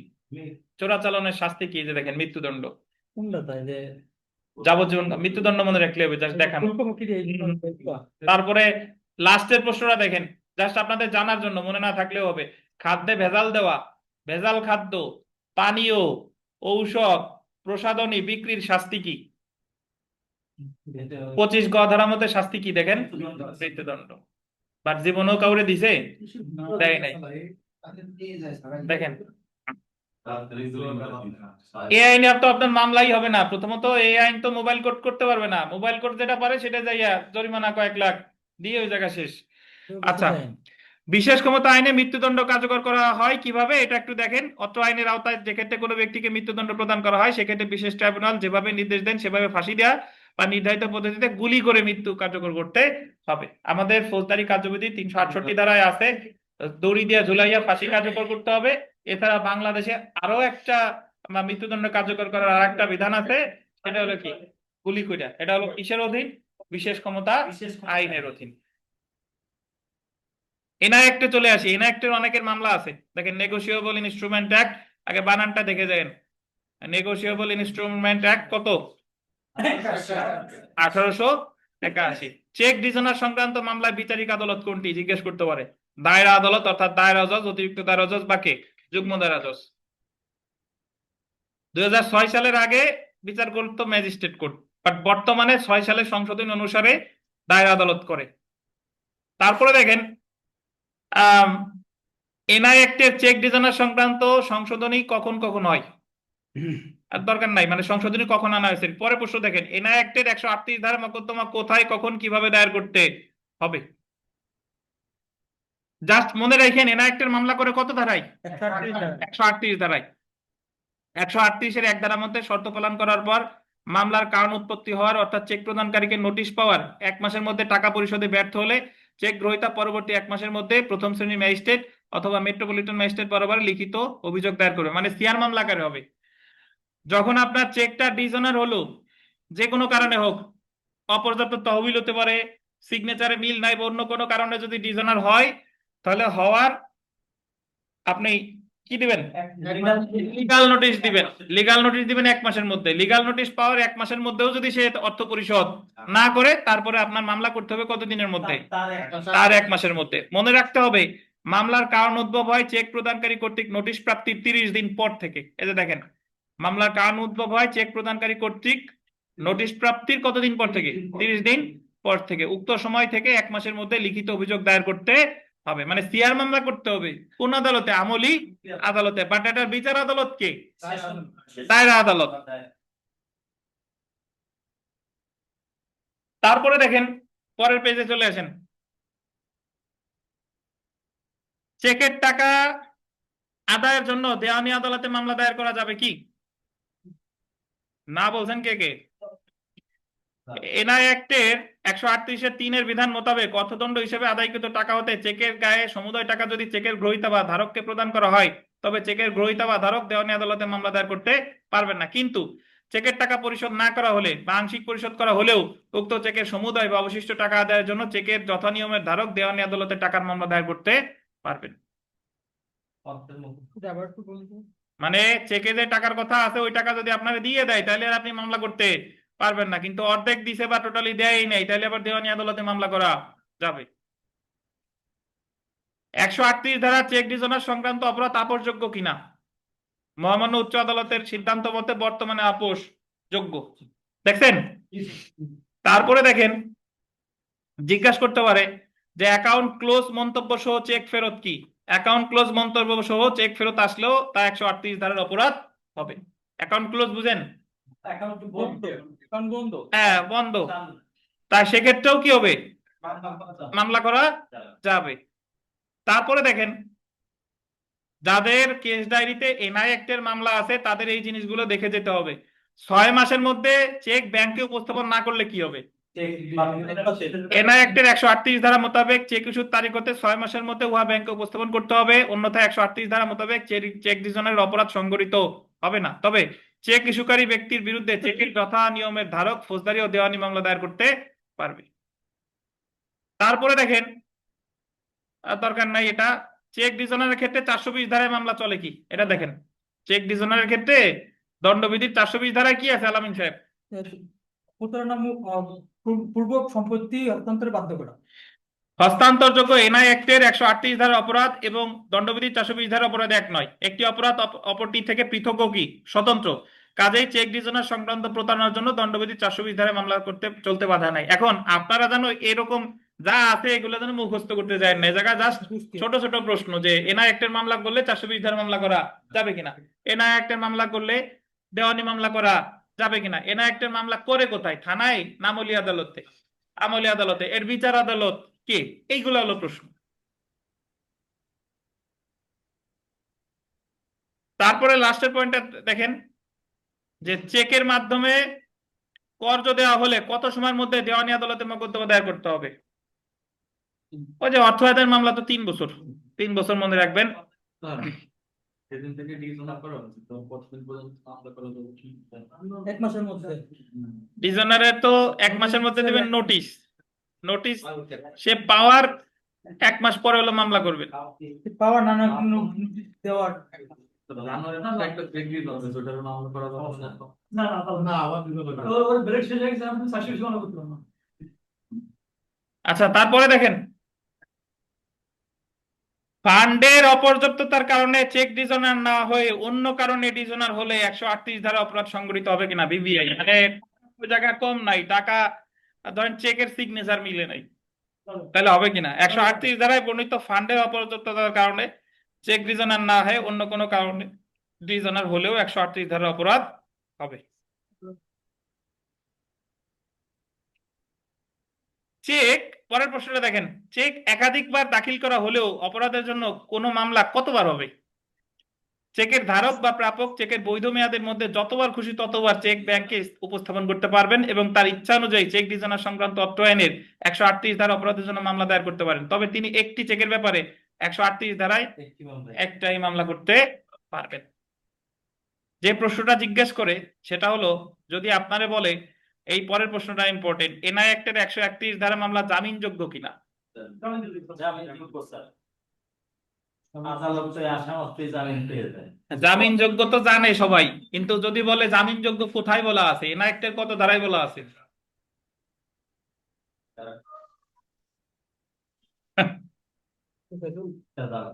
চোরাচালানের শাস্তি কি? যে দেখেন মৃত্যুদণ্ড, কোনটা তাই যে যাবজ্জীবন মৃত্যুদণ্ড মনে রাখলে হবে, জাস্ট দেখান। শুল্ক ফাঁকি দিয়ে তারপরে লাস্টের প্রশ্নটা দেখেন, জাস্ট আপনাদের জানার জন্য, মনে না থাকলেও হবে। খাদ্যে ভেজাল দেওয়া, ভেজাল খাদ্য, পানীয়, ঔষধ, প্রসাধনী বিক্রির শাস্তি কি? 25 গ ধারার মধ্যে শাস্তি কি দেখেন? মৃত্যুদণ্ড। বাট জীবনও কাউরে দিছে? দেয় নাই। দেখেন এই আইনে তো আপনার মামলাই হবে না। প্রথমত এই আইন তো মোবাইল কোড করতে পারবে না, মোবাইল কোড যেটা পারে সেটা যাইয়া জরিমানা কয়েক লাখ দিয়ে ওই জায়গা শেষ। আচ্ছা, বিশেষ ক্ষমতা আইনে মৃত্যুদণ্ড কার্যকর করা হয় কিভাবে, এটা একটু দেখেন। অত্র আইনের আওতায় যে ক্ষেত্রে কোনো ব্যক্তিকে মৃত্যুদণ্ড প্রদান করা হয় সেক্ষেত্রে বিশেষ ট্রাইব্যুনাল যেভাবে নির্দেশ দেন সেভাবে ফাঁসি দেওয়া বা নির্ধারিত পদ্ধতিতে গুলি করে মৃত্যু কার্যকর করতে হবে। আমাদের ফৌজদারি কার্যবিধি 368 ধারায় আছে দড়ি দিয়ে ঝুলাইয়া ফাঁসি কার্যকর করতে হবে। এছাড়া বাংলাদেশে আরো একটা মৃত্যুদণ্ড কার্যকর করার আর একটা বিধান আছে, সেটা হলো কি গুলি কইরা। এটা হলো কিসের অধীন? বিশেষ ক্ষমতা আইনের অধীন। এনআই অ্যাক্টে চলে আসি। এনআই অ্যাক্টের অনেকের মামলা আছে, দেখেন নেগোশিয়েবল ইনস্ট্রুমেন্ট অ্যাক্ট, আগে বানানটা দেখে যান। নেগোশিয়েবল ইনস্ট্রুমেন্ট অ্যাক্ট কত? 1881। চেক ডিজনার সংক্রান্ত মামলায় বিচারিক আদালত কোনটি জিজ্ঞেস করতে পারে? দায়রা আদালত, অর্থাৎ দায়রা জজ, অতিরিক্ত দায়রা জজ বা কে? যুগ্ম দায়রা জজ। 2006 সালের আগে বিচার করতো ম্যাজিস্ট্রেট কোর্ট, বাট বর্তমানে 6 সালের সংশোধনী অনুসারে দায়রা আদালত করে। তারপরে দেখেন এনআই অ্যাক্টের চেক ডিজনার সংক্রান্ত সংশোধনী কখন কখন হয়? আর দরকার নাই, মানে সংশোধনী কখন আনা হয়েছে। পরে প্রশ্ন দেখেন, এনআই অ্যাক্টের 138 ধারা মোকদ্দমা কোথায় কখন কিভাবে দায়ের করতে হবে? জাস্ট মনে রাখেন এনআই অ্যাক্টের মামলা করে কত ধারায়? 138 ধারায়। 138-এর 1 ধারার মধ্যে শর্ত পালন করার পর মামলার কারণ উৎপত্তি হওয়ার অর্থাৎ চেক প্রদানকারীকে নোটিশ পাওয়ার 1 মাসের মধ্যে টাকা পরিশোধে ব্যর্থ হলে চেক গ্রহীতা পরবর্তী 1 মাসের মধ্যে প্রথম শ্রেণীর ম্যাজিস্ট্রেট অথবা মেট্রোপলিটন ম্যাজিস্ট্রেট বরাবর লিখিত অভিযোগ দায়ের করবে, মানে সিআর মামলা আকারে হবে। যখন আপনার চেকটা ডিজনার হলো, যে কোনো কারণে হোক, অপর্যাপ্ত তহবিল হতে পারে, সিগনেচারে মিল নাই বা অন্য কোনো কারণে যদি ডিজনার হয়, তাহলে হওয়ার আপনি কি দিবেন? লিগাল নোটিশ দিবেন। লিগাল নোটিশ দিবেন 1 মাসের মধ্যে। লিগাল নোটিশ পাওয়ার 1 মাসের মধ্যেও যদি সে অর্থ পরিশোধ না করে, তারপরে আপনার মামলা করতে হবে কত দিনের মধ্যে? তার 1 মাসের মধ্যে। মনে রাখতে হবে মামলার কারণ উদ্ভব হয় চেক প্রদানকারী কর্তৃক নোটিশ প্রাপ্তির 30 দিন পর থেকে। এই যে দেখেন, মামলার কারণ উদ্ভব হয় চেক প্রদানকারী কর্তৃক নোটিশ প্রাপ্তির কতদিন পর থেকে? 30 দিন পর থেকে। উক্ত সময় থেকে 1 মাসের মধ্যে লিখিত অভিযোগ দায়ের করতে হবে, মানে সিআর মামলা করতে হবে। কোন আদালতে? আমলি আদালতে। বাট এটার বিচার আদালত কে? দায়রা আদালত। তারপরে দেখেন, পরের পেজে চলে আসেন। চেকের টাকা আদায়ের জন্য দেওয়ানি আদালতে মামলা দায়ের করা যাবে কি না? বলছেন কে কে? এনআই অ্যাক্টের 138-এর 3-এর বিধান মোতাবেক অর্থদণ্ড হিসেবে আদায়কৃত টাকা হতে চেকের গায়ে সমুদয় টাকা যদি চেকের গ্রহীতা বা ধারককে প্রদান করা হয়, তবে চেকের গ্রহীতা বা ধারক দেওয়ানি আদালতে মামলা দায়ের করতে পারবেন না। কিন্তু চেকের টাকা পরিশোধ না করা হলে বা আংশিক পরিশোধ করা হলেও উক্ত চেকের সমুদয় বা অবশিষ্ট টাকা আদায়ের জন্য চেকের যথানিয়মের ধারক দেওয়ানি আদালতে টাকার মামলা দায়ের করতে পারবেন। মানে চেকে যে টাকার কথা আছে ওই টাকা যদি আপনাকে দিয়ে দেয় তাহলে আর আপনি মামলা করতে পারবেন না, কিন্তু অর্ধেক দিছে বা টোটালি দেয়ই নাই, তাহলে আবার দেওয়ানি আদালতে মামলা করা যাবে। 138 ধারা চেক ডিজনার সংক্রান্ত অপরাধ আপোষযোগ্য কিনা? মহামান্য উচ্চ আদালতের সিদ্ধান্ত মতে বর্তমানে আপোষ যোগ্য। দেখছেন? তারপরে দেখেন, জিজ্ঞাসা করতে পারে যে অ্যাকাউন্ট ক্লোজ মন্তব্য সহ চেক ফেরত কি? অ্যাকাউন্ট ক্লোজ মন্তব্য সহ চেক ফেরত আসলেও তা 138 ধারার অপরাধ হবে। অ্যাকাউন্ট ক্লোজ বুঝেন? হ্যাঁ, বন্ধ। তা সেক্ষেত্রেও কি হবে? মামলা করা যাবে। তারপরে দেখেন, যাদের কেস ডায়েরিতে এনআই অ্যাক্টের মামলা আছে তাদের এই জিনিসগুলো দেখে যেতে হবে। 6 মাসের মধ্যে চেক ব্যাংকে উপস্থাপন না করলে কি হবে? এনআই অ্যাক্টের 138 ধারা মোতাবেক চেক ইস্যুর তারিখ হতে 6 মাসের মধ্যে উহা ব্যাংকে উপস্থাপন করতে হবে, অন্যথায় 138 ধারা মোতাবেক চেক ডিজনের অপরাধ সংঘটিত হবে না। তবে চেক ইস্যুকারী ব্যক্তির বিরুদ্ধে চেকের যথা নিয়মের ধারক ফৌজদারি ও দেওয়ানি মামলা দায়ের করতে পারবে। তারপরে দেখেন, দরকার নাই এটা, চেক ডিজনারের ক্ষেত্রে 420 ধারায় মামলা চলে কি? এটা দেখেন, চেক ডিজনারের ক্ষেত্রে দণ্ডবিধির 420 ধারায় কি আছে আলামিন সাহেব? পূর্বক সম্পত্তি হস্তান্তরে বাধ্য করা। হস্তান্তরযোগ্য এনআই অ্যাক্টের 138 ধারার অপরাধ এবং দণ্ডবিধির 420 ধারার অপরাধ এক নয়। একটি অপরাধ অপরটি থেকে পৃথক কি স্বতন্ত্র। কাজেই চেক ডিজনার সংক্রান্ত প্রতারণার জন্য দণ্ডবিধির 420 ধারায় মামলা করতে চলতে বাধা নাই। এখন আপনারা জানো এরকম যা আছে এগুলো যেন মুখস্থ করতে যায় না, জায়গায় জাস্ট ছোট ছোট প্রশ্ন যে এনআই অ্যাক্টের মামলা করলে 420 ধারা মামলা করা যাবে কিনা, এনআই অ্যাক্টের মামলা করলে দেওয়ানি মামলা করা যাবে কিনা, এনআই অ্যাক্টের মামলা করে কোথায়, থানায় না আমলি আদালতে? আমলি আদালতে। এর বিচার আদালত কে? এইগুলো হলো প্রশ্ন। তারপরে লাস্টের পয়েন্টটা দেখেন যে চেকের মাধ্যমে কর্জ দেওয়া হলে কত সময়ের মধ্যে দেওয়ানি আদালতে মোকদ্দমা দায়ের করতে হবে। ওই যে অর্থ আদায়ের মামলা তো 3 বছর, 3 বছর মনে রাখবেন। সেদিন থেকে ডিসোনা করা হচ্ছে তো কতদিন পর্যন্ত মামলা করা যাবে কি? 1 মাসের মধ্যে। ডিজনারের তো 1 মাসের মধ্যে দিবেন নোটিশ, নোটিশ সে পাওয়ার 1 মাস পরে হলো মামলা করবেন। পাওয়ার নানা নোটিশ দেওয়ার। তো জানুয়ারি না একটা চেক দিয়ে দাও ওটার মামলা করা যাবে না। না আবার ওর ব্রেক শেষ হয়ে গেছে, আপনি শাশুড়ি সমানো করতে পারবেন না। আচ্ছা, তারপরে দেখেন ফান্ডের অপর্যাপ্ততার কারণে চেক ডিজনার না হয়ে অন্য কারণে ডিজনার হলে 138 ধারা অপরাধ সংগঠিত হবে কিনা বিবিআই, মানে ওই জায়গা কম নাই টাকা, ধরেন চেকের সিগনেচার মিলে নাই, তাহলে হবে কিনা? 138 ধারায় বর্ণিত ফান্ডের অপর্যাপ্ততার কারণে চেক ডিজনার না হয়ে অন্য কোনো কারণে ডিজনার হলেও 138 ধারা অপরাধ হবে। চেক, পরের প্রশ্নটা দেখেন, চেক একাধিকবার দাখিল করা হলেও অপরাধের জন্য কোনো মামলা কতবার হবে? চেকের ধারক বা প্রাপক চেকের বৈধ মেয়াদের মধ্যে যতবার খুশি ততবার চেক ব্যাংকে উপস্থাপন করতে পারবেন এবং তার ইচ্ছা অনুযায়ী চেক ডিজনার সংক্রান্ত অত্র আইনের 138 ধারা অপরাধের জন্য মামলা দায়ের করতে পারেন। তবে তিনি একটি চেকের ব্যাপারে 138 ধারায় একটাই মামলা করতে পারবেন। যে প্রশ্নটা জিজ্ঞেস করে সেটা হলো, যদি আপনারে বলে, এই পরের প্রশ্নটা ইম্পর্টেন্ট, এনআই অ্যাক্টের 131 ধারা মামলা জামিনযোগ্য কিনা? জামিনযোগ্য স্যার। আদালতে আসা মাত্রই জামিন পেয়ে যায়। জামিনযোগ্য তো জানে সবাই, কিন্তু যদি বলে জামিনযোগ্য কোথায় বলা আছে, এনআই অ্যাক্টের কত ধারায় বলা আছে?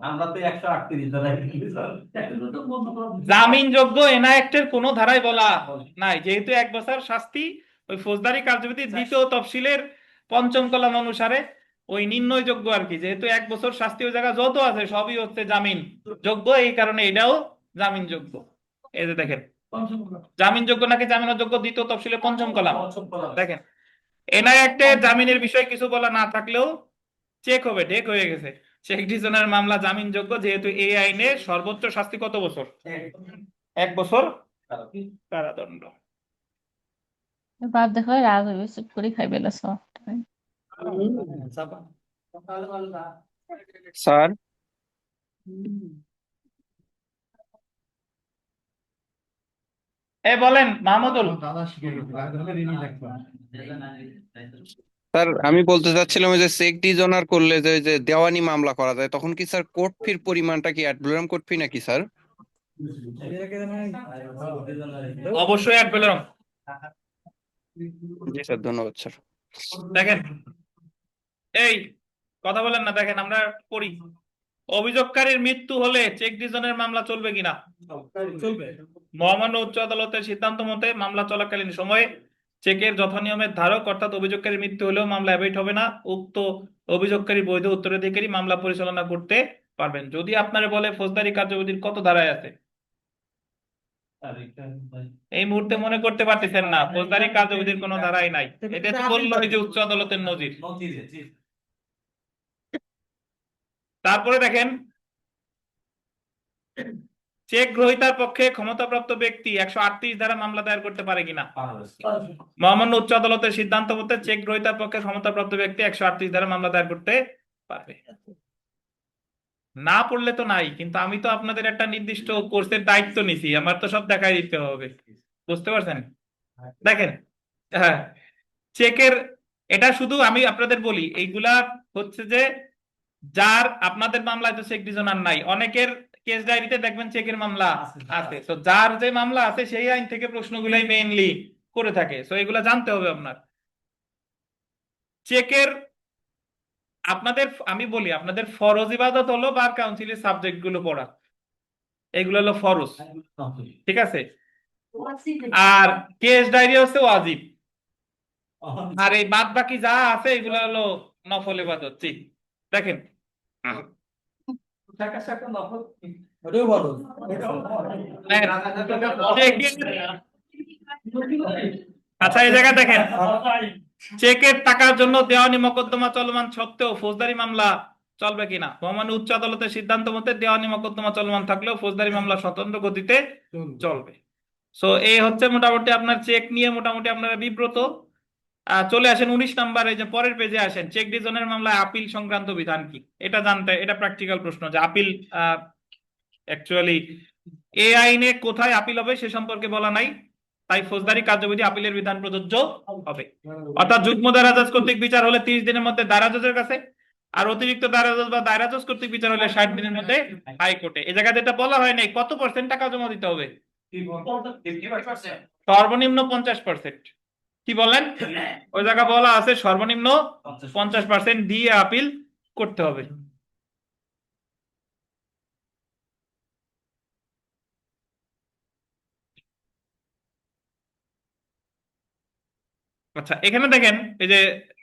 আমরা তো 138 ধারায় জামিনযোগ্য এনআই অ্যাক্টের কোন ধারায় বলা নাই, যেহেতু 1 বছর শাস্তি ওই ফৌজদারি কার্যবিধির 2য় তফসিলের 5ম কলাম অনুসারে ওই নির্ণয়যোগ্য আর কি, যেহেতু 1 বছর শাস্তি ওই জায়গা যত আছে সবই হচ্ছে জামিন যোগ্য, এই কারণে এটাও জামিনযোগ্য। এই যে দেখেন জামিনযোগ্য নাকি জামিনযোগ্য 2য় তফসিলের 5ম কলাম। দেখেন এনআই অ্যাক্টে জামিনের বিষয়ে কিছু বলা না থাকলেও চেক হবে, ঢেক হয়ে গেছে, চেক ডিজনার মামলা জামিনযোগ্য, যেহেতু এই আইনে সর্বোচ্চ শাস্তি কত বছর? 1 বছর কারাদণ্ড। বাপ দেখো রাগ হইবে চুপ করে খাইবে লস। স্যার বলেন মাহমুদুল। স্যার আমি বলতে চাচ্ছিলাম ওই যে চেক ডিজনার করলে যে যে দেওয়ানি মামলা করা যায় তখন কি স্যার কোর্ট ফির পরিমাণটা কি অ্যাড ভ্যালুরাম কোর্ট ফি নাকি স্যার? অবশ্যই অ্যাড ভ্যালুরাম। জি স্যার, ধন্যবাদ স্যার। দেখেন এই কথা বলেন না, দেখেন আমরা পড়ি, অভিযোগকারীর মৃত্যু হলে চেক ডিজনের মামলা চলবে কিনা? চলবে। মহামান্য উচ্চ আদালতের সিদ্ধান্ত মতে মামলা চলাকালীন সময়ে চেকের যথানিয়মের ধারক অর্থাৎ অভিযোগকারীর মৃত্যু হলেও মামলা অ্যাবেট হবে না, উক্ত অভিযোগকারী বৈধ উত্তরাধিকারী মামলা পরিচালনা করতে পারবেন। যদি আপনারা বলে ফৌজদারি কার্যবিধির কত ধারায় আছে, এই মুহূর্তে মনে করতে পারতেছেন না, ফৌজদারি কার্যবিধির কোনো ধারাই নাই। এটা তো বললো এই যে উচ্চ আদালতের নজির। তারপরে দেখেন চেক গ্রহীতার পক্ষে ক্ষমতাপ্রাপ্ত ব্যক্তি 138 ধারা মামলা দায়ের করতে পারে কিনা? মহামান্য উচ্চ আদালতের সিদ্ধান্ত মতে চেক গ্রহীতার পক্ষে ক্ষমতাপ্রাপ্ত ব্যক্তি 138 ধারা মামলা দায়ের করতে পারবে। না পড়লে তো নাই, কিন্তু আমি তো আপনাদের একটা নির্দিষ্ট কোর্সের দায়িত্ব নিছি, আমার তো সব দেখাই দিতে হবে, বুঝতে পারছেন? দেখেন হ্যাঁ, চেকের এটা শুধু আমি আপনাদের বলি, এইগুলা হচ্ছে যে যার আপনাদের মামলায় তো চেক ডিজনার নাই, অনেকের কেস ডায়েরিতে দেখবেন চেকের মামলা আছে, তো যার যে মামলা আছে সেই আইন থেকে প্রশ্নগুলাই মেইনলি করে থাকে, তো এগুলা জানতে হবে আপনার। চেকের আপনাদের আমি বলি, আপনাদের ফরজ ইবাদত হলো বার কাউন্সিলের সাবজেক্ট গুলো পড়া, এগুলো হলো ফরজ, ঠিক আছে? আর কেস ডায়েরি হচ্ছে ওয়াজিব, আর এই বাদ বাকি যা আছে এগুলো হলো নফল ইবাদত। ঠিক দেখেন ওটাও বলো। আচ্ছা এই জায়গা দেখেন চেকের টাকার জন্য দেওয়ানি মোকদ্দমা চলমান সত্ত্বেও ফৌজদারি মামলা চলবে কিনা। মহামান্য উচ্চ আদালতের সিদ্ধান্ত মতে দেওয়ানি মোকদ্দমা চলমান থাকলেও ফৌজদারি মামলা স্বতন্ত্র গতিতে চলবে। সো এই হচ্ছে মোটামুটি আপনার চেক নিয়ে মোটামুটি আপনারা বিব্রত। চলে আসেন 19 নাম্বার, এই যে পরের পেজে আসেন, চেক ডিভিশনের মামলায় আপিল সংক্রান্ত বিধান কি, এটা জানতে, এটা প্র্যাকটিক্যাল প্রশ্ন যে আপিল অ্যাকচুয়ালি এই আইনে কোথায় আপিল হবে সে সম্পর্কে বলা নাই, তাই ফৌজদারি কার্যবিধি আপিলের বিধান প্রযোজ্য হবে। অর্থাৎ যুগ্ম দায়রা জজ কর্তৃক বিচার হলে 30 দিনের মধ্যে দায়রা জজের কাছে, আর অতিরিক্ত দায়রা জজ বা দায়রা জজ কর্তৃক বিচার হলে 60 দিনের মধ্যে হাইকোর্টে। এই জায়গায় যেটা বলা হয় নাই কত % টাকা জমা দিতে হবে, সর্বনিম্ন 50%। কি বলেন, ওই জায়গা বলা আছে সর্বনিম্ন 50% দিয়ে আপিল করতে হবে। আচ্ছা এখানে দেখেন এই যে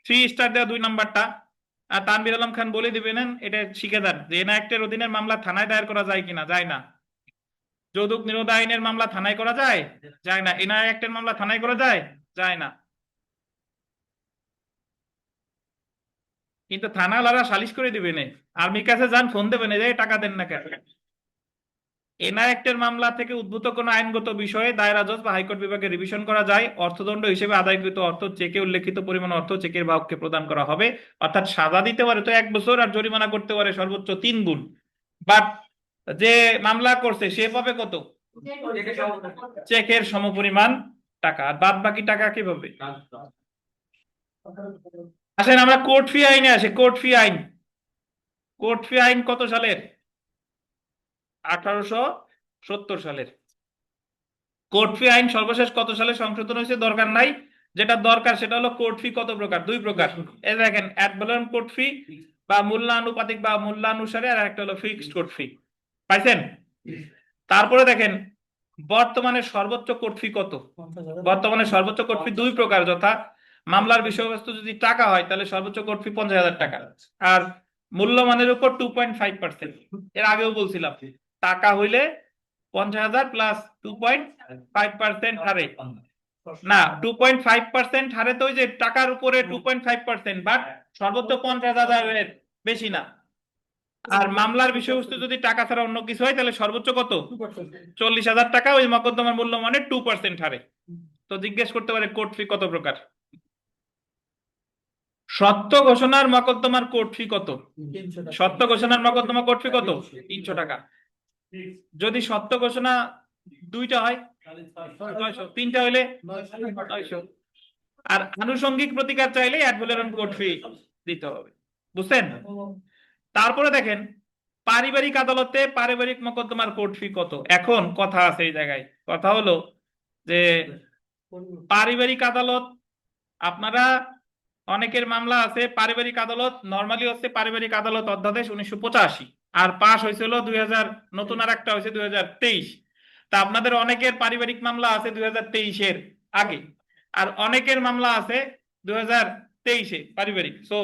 3 স্টার দেওয়া 2 নাম্বারটা, আর তানভীর আলম খান বলে দিবেন এটা শিখে যান যে এনআই অ্যাক্টের অধীনের মামলা থানায় দায়ের করা যায় কিনা, যায় না। যৌতুক নিরোধ আইনের মামলা থানায় করা যায়, যায় না। এনআই অ্যাক্টের মামলা থানায় করা যায়, যায় না। কিন্তু থানাওয়ালারা সালিশ করে দিবেন, আর্মির কাছে যান, ফোন দেবেন যে টাকা দেন না কেন। এনআই অ্যাক্টের মামলা থেকে উদ্ভূত কোনো আইনগত বিষয়ে দায়রা জজ বা হাইকোর্ট বিভাগে রিভিশন করা যায়। অর্থদণ্ড হিসেবে আদায়কৃত অর্থ চেকে উল্লেখিত পরিমাণ অর্থ চেকের বাহককে প্রদান করা হবে। অর্থাৎ সাজা দিতে পারে তো 1 বছর, আর জরিমানা করতে পারে সর্বোচ্চ 3 গুণ। বাট যে মামলা করছে সে পাবে কত, চেকের সমপরিমাণ টাকা, আর বাদ বাকি টাকা কিভাবে। আসেন আমরা কোর্ট ফি আইনে আসি। কোর্ট ফি আইন, কোর্ট ফি আইন কত সালের, 1870 সালের। কোর্ট ফি আইন সর্বশেষ কত সালে সংশোধন হয়েছে দরকার নাই, যেটা দরকার সেটা হলো কোর্ট ফি কত প্রকার, 2 প্রকার। এই দেখেন অ্যাড ভ্যালোরাম কোর্ট ফি বা মূল্যানুপাতিক বা মূল্যানুসারে, আর একটা হলো ফিক্সড কোর্ট ফি। পাইছেন? তারপরে দেখেন বর্তমানে সর্বোচ্চ কোর্ট ফি কত। বর্তমানে সর্বোচ্চ কোর্ট ফি 2 প্রকার, যথা মামলার বিষয়বস্তু যদি টাকা হয় তাহলে সর্বোচ্চ কোর্ট ফি 50,000 টাকা, আর মূল্যমানের উপর 2.5%। এর আগেও বলছিলাম টাকা হইলে 50,000 প্লাস 2.5% হারে, না 2.5% হারে তো ওই যে টাকার উপরে 2.5%, বাট সর্বোচ্চ 50,000 এর বেশি না। আর মামলার বিষয়বস্তু যদি টাকা ছাড়া অন্য কিছু হয় তাহলে সর্বোচ্চ কত, 40,000 টাকা, ওই মকদ্দমার মূল্য মানে 2% হারে। তো জিজ্ঞেস করতে পারে কোর্ট ফি কত প্রকার। সত্য ঘোষণার মকদ্দমার কোর্ট ফি কত, সত্য ঘোষণার মকদ্দমা কোর্ট ফি কত, 300 টাকা। যদি সত্য ঘোষণা 2টা হয় 900, 3টা হইলে 900। আর আনুষঙ্গিক প্রতিকার চাইলে অ্যাড ভ্যালোরাম কোর্ট ফি দিতে হবে। বুঝছেন? তারপরে দেখেন পারিবারিক আদালতে পারিবারিক মকদ্দমার কোর্ট ফি কত। এখন কথা আছে এই জায়গায়, কথা হলো যে পারিবারিক আদালত, আপনারা অনেকের মামলা আছে পারিবারিক আদালত, নরমালি হচ্ছে পারিবারিক আদালত অধ্যাদেশ 1985, আর পাশ হয়েছিল 2000, নতুন আর একটা হয়েছে 2023। তা আপনাদের অনেকের পারিবারিক মামলা আছে 2023-এর আগে, আর অনেকের মামলা আছে 2023-এ পারিবারিক। সো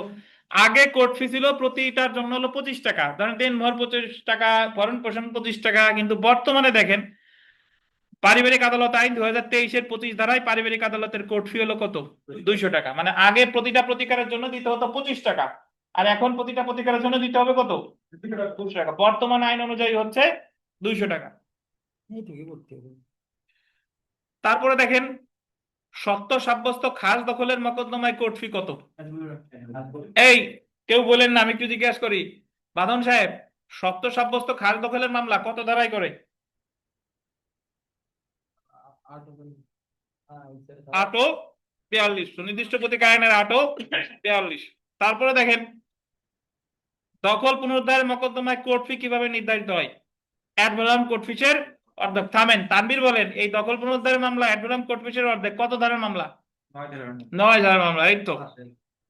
আগে কোর্ট ফি ছিল প্রতিটার জন্য হলো 25 টাকা, ধরেন দিনভর 25 টাকা, ভরণ পোষণ 25 টাকা। কিন্তু বর্তমানে দেখেন পারিবারিক আদালত আইন 2023-এর 25 ধারায় পারিবারিক আদালতের কোর্ট ফি হলো কত, 200 টাকা। মানে আগে প্রতিটা প্রতিকারের জন্য দিতে হতো 25 টাকা, আর এখন প্রতিটা প্রতিকারের জন্য দিতে হবে কত, 200 টাকা। বর্তমান আইন অনুযায়ী হচ্ছে 200 টাকা। তারপরে দেখেন সত্য সাব্যস্ত খাস দখলের মকদ্দমায় কোর্ট ফি কত। এই কেউ বলেন না, আমি একটু জিজ্ঞাসা করি, বাঁধন সাহেব সত্য সাব্যস্ত খাস দখলের মামলা কত ধারায় করে, 842, সুনির্দিষ্ট প্রতিকার আইনের 842। তারপরে দেখেন দখল পুনরুদ্ধারের মকদ্দমায় কোর্ট ফি কিভাবে নির্ধারিত হয়, অ্যাড ভ্যালোরাম কোর্ট ফিসের অর্ধেক। থামেন, তানভীর বলেন এই দখল পুনরুদ্ধারের মামলা অ্যাড ভ্যালোরাম কোর্ট ফিসের অর্ধেক, কত ধারার মামলা, 9 ধারার মামলা। এই তো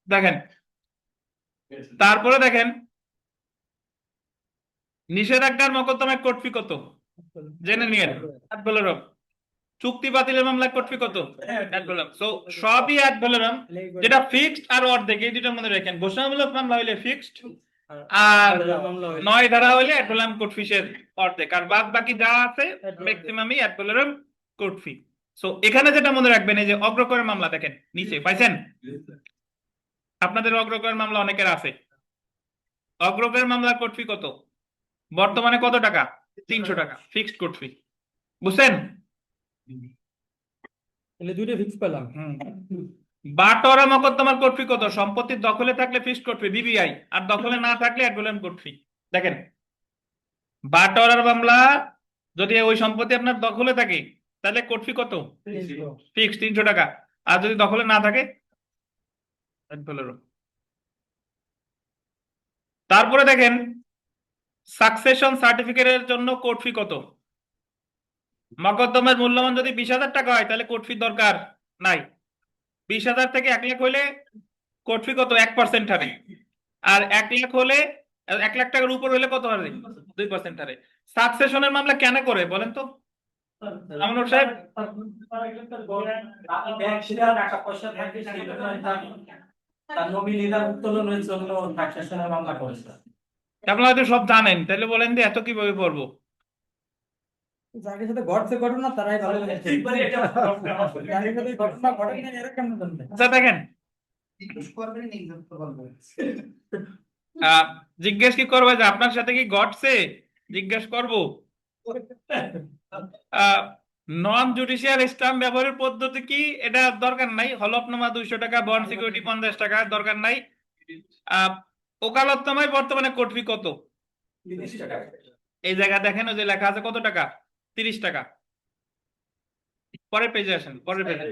দেখেন। তারপরে দেখেন নিষেধাজ্ঞার মকদ্দমায় কোর্ট ফি কত, জেনে নিয়েন, অ্যাড ভ্যালোরাম। চুক্তি বাতিলের মামলায় কোর্ট ফি কত, অ্যাড ভ্যালোরাম। সো সবই অ্যাড ভ্যালোরাম, যেটা ফিক্সড আর অর্ধেক, এই দুটো মনে রাখেন। ঘোষণামূলক মামলা হইলে ফিক্সড, আর 9 ধারা হইলে অ্যাড ভ্যালোরাম কোর্ট ফিসের অর্ধেক, আর বাদ বাকি যা আছে ম্যাক্সিমামই অ্যাড ভ্যালোরাম কোর্ট ফি। সো এখানে যেটা মনে রাখবেন, এই যে অগ্রকরের মামলা দেখেন নিচে পাইছেন, আপনাদের অগ্রকরের মামলা অনেকের আছে। অগ্রকের মামলার কোর্ট ফি কত? বর্তমানে কত টাকা? 300 টাকা ফিক্সড কোর্ট ফি। বুঝছেন? তাহলে দুইটা ফিক্স পেলাম। বাটোয়ারা মকদ্দমার কোর্ট ফি কত? সম্পত্তির দখলে থাকলে ফিক্সড কোর্ট ফি বিবিআই, আর দখলে না থাকলে অ্যাডভোলেন্ট কোর্ট ফি। দেখেন, বাটোয়ারার মামলা যদি ওই সম্পত্তি আপনার দখলে থাকে তাহলে কোর্ট ফি কত? ফিক্সড 300 টাকা। আর যদি দখলে না থাকে অ্যাডভোলেরও। তারপরে দেখেন, সাকসেশন সার্টিফিকেটের জন্য কোর্ট ফি কত? মকদ্দমের মূল্যমান যদি 20,000 টাকা হয় তাহলে কোর্ট ফি দরকার নাই। 20,000 থেকে 1 লাখ হলে কোর্ট ফি কত? 1% হারে। আর 1 লাখ হলে 1 লাখ টাকার উপর হলে কত হারে? 2% হারে। সাকসেশনের মামলা কেন করে বলেন তো আমনুর সাহেব? ব্যাংক শিরার টাকা পয়সা থাকে সেটা তার নমিনিরা উত্তোলনের জন্য ট্রানজাকশনের মামলা করেছে। আপনারা হয়তো সব জানেন, তাহলে বলেন যে এত কিভাবে পড়বো? যাদের সাথে ঘটছে ঘটনা তারাই ভালো জানে। যাদের সাথে ঘটনা ঘটে না এরা কেমন জানবে? আচ্ছা দেখেন, জিজ্ঞেস করবেন এক্সাম করবেন। জিজ্ঞেস কি করবে যে আপনার সাথে কি ঘটছে? জিজ্ঞেস করব। নন জুডিশিয়াল স্ট্যাম্প ব্যবহারের পদ্ধতি কি? এটা দরকার নাই। হলফনামা 200 টাকা, বন্ড সিকিউরিটি 50 টাকা, দরকার নাই। ওকালতনামায় বর্তমানে কোর্ট ফি কত? 30 টাকা। এই জায়গা দেখেন, ওই যে লেখা আছে কত টাকা? 30 টাকা। পরের পেজে আসেন, পরের পেজে।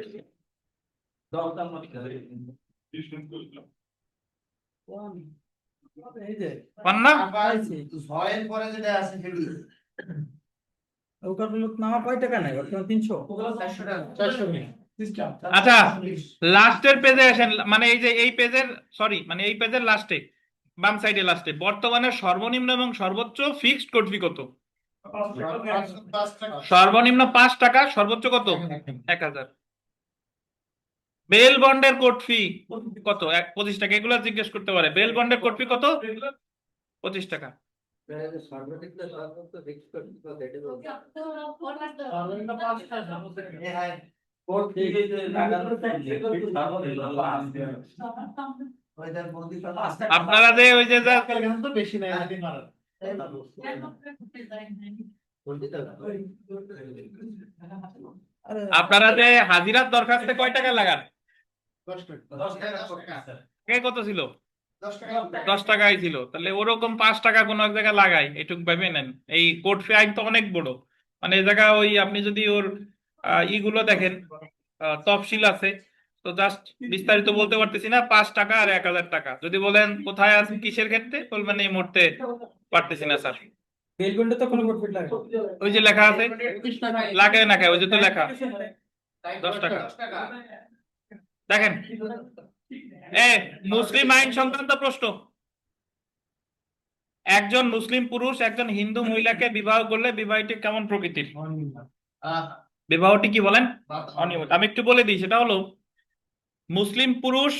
এই যে পান না? আবার ছয়ের পরে যেটা আছে সেটি ওকালতনামা কয় টাকা নেয় বর্তমানে? 300। 400 টাকা। 400 আচ্ছা, লাস্টের পেজে আসেন, মানে এই যে এই পেজের, সরি মানে এই পেজের লাস্টে, বাম সাইডে লাস্টে বর্তমানে সর্বনিম্ন এবং সর্বোচ্চ ফিক্সড কোর্ট ফি কত? 5 টাকা। সর্বনিম্ন 5 টাকা, সর্বোচ্চ কত? 1,000। বেল বন্ডের কোর্ট ফি কত? 25 টাকা। এগুলো জিজ্ঞেস করতে পারে। বেল বন্ডের কোর্ট ফি কত? 25 টাকা। এ হাই ওইটার বৌদি আপনারা যে ওই যে তো বেশি নাই আগে মারা আপনারা যে হাজিরার দরখাস্তে কয় টাকা লাগান? 10 টাকা। আগে কত ছিল? 10 টাকা। 10 টাকাই ছিল। তাহলে ওরকম 5 টাকা কোনো এক জায়গায় লাগাই, এটুক ভেবে নেন। এই কোর্ট ফি আইন তো অনেক বড়, মানে এই জায়গা ওই আপনি যদি ওর ইগুলো দেখেন, তফসিল আছে, তো জাস্ট বিস্তারিত বলতে পারতেছি না। 5 টাকা আর 1,000 টাকা। যদি বলেন কোথায় আছে কিসের ক্ষেত্রে, বলবেন এই মুহূর্তে পারতেছি না স্যার। বেল বন্ডে তো কোনো প্রফিট লাগে না। ওই যে লেখা আছে, 30 টাকা। লাগে না খায়, ওই যে তো লেখা 10 টাকা। 10 টাকা। দেখেন, মুসলিম আইন সংক্রান্ত প্রশ্ন। একজন মুসলিম পুরুষ একজন হিন্দু মহিলাকে বিবাহ করলে বিবাহটি কেমন প্রকৃতির? বিবাহটি কি বলেন? অনিয়মিত। আমি একটু বলে দিই, সেটা হলো মুসলিম পুরুষ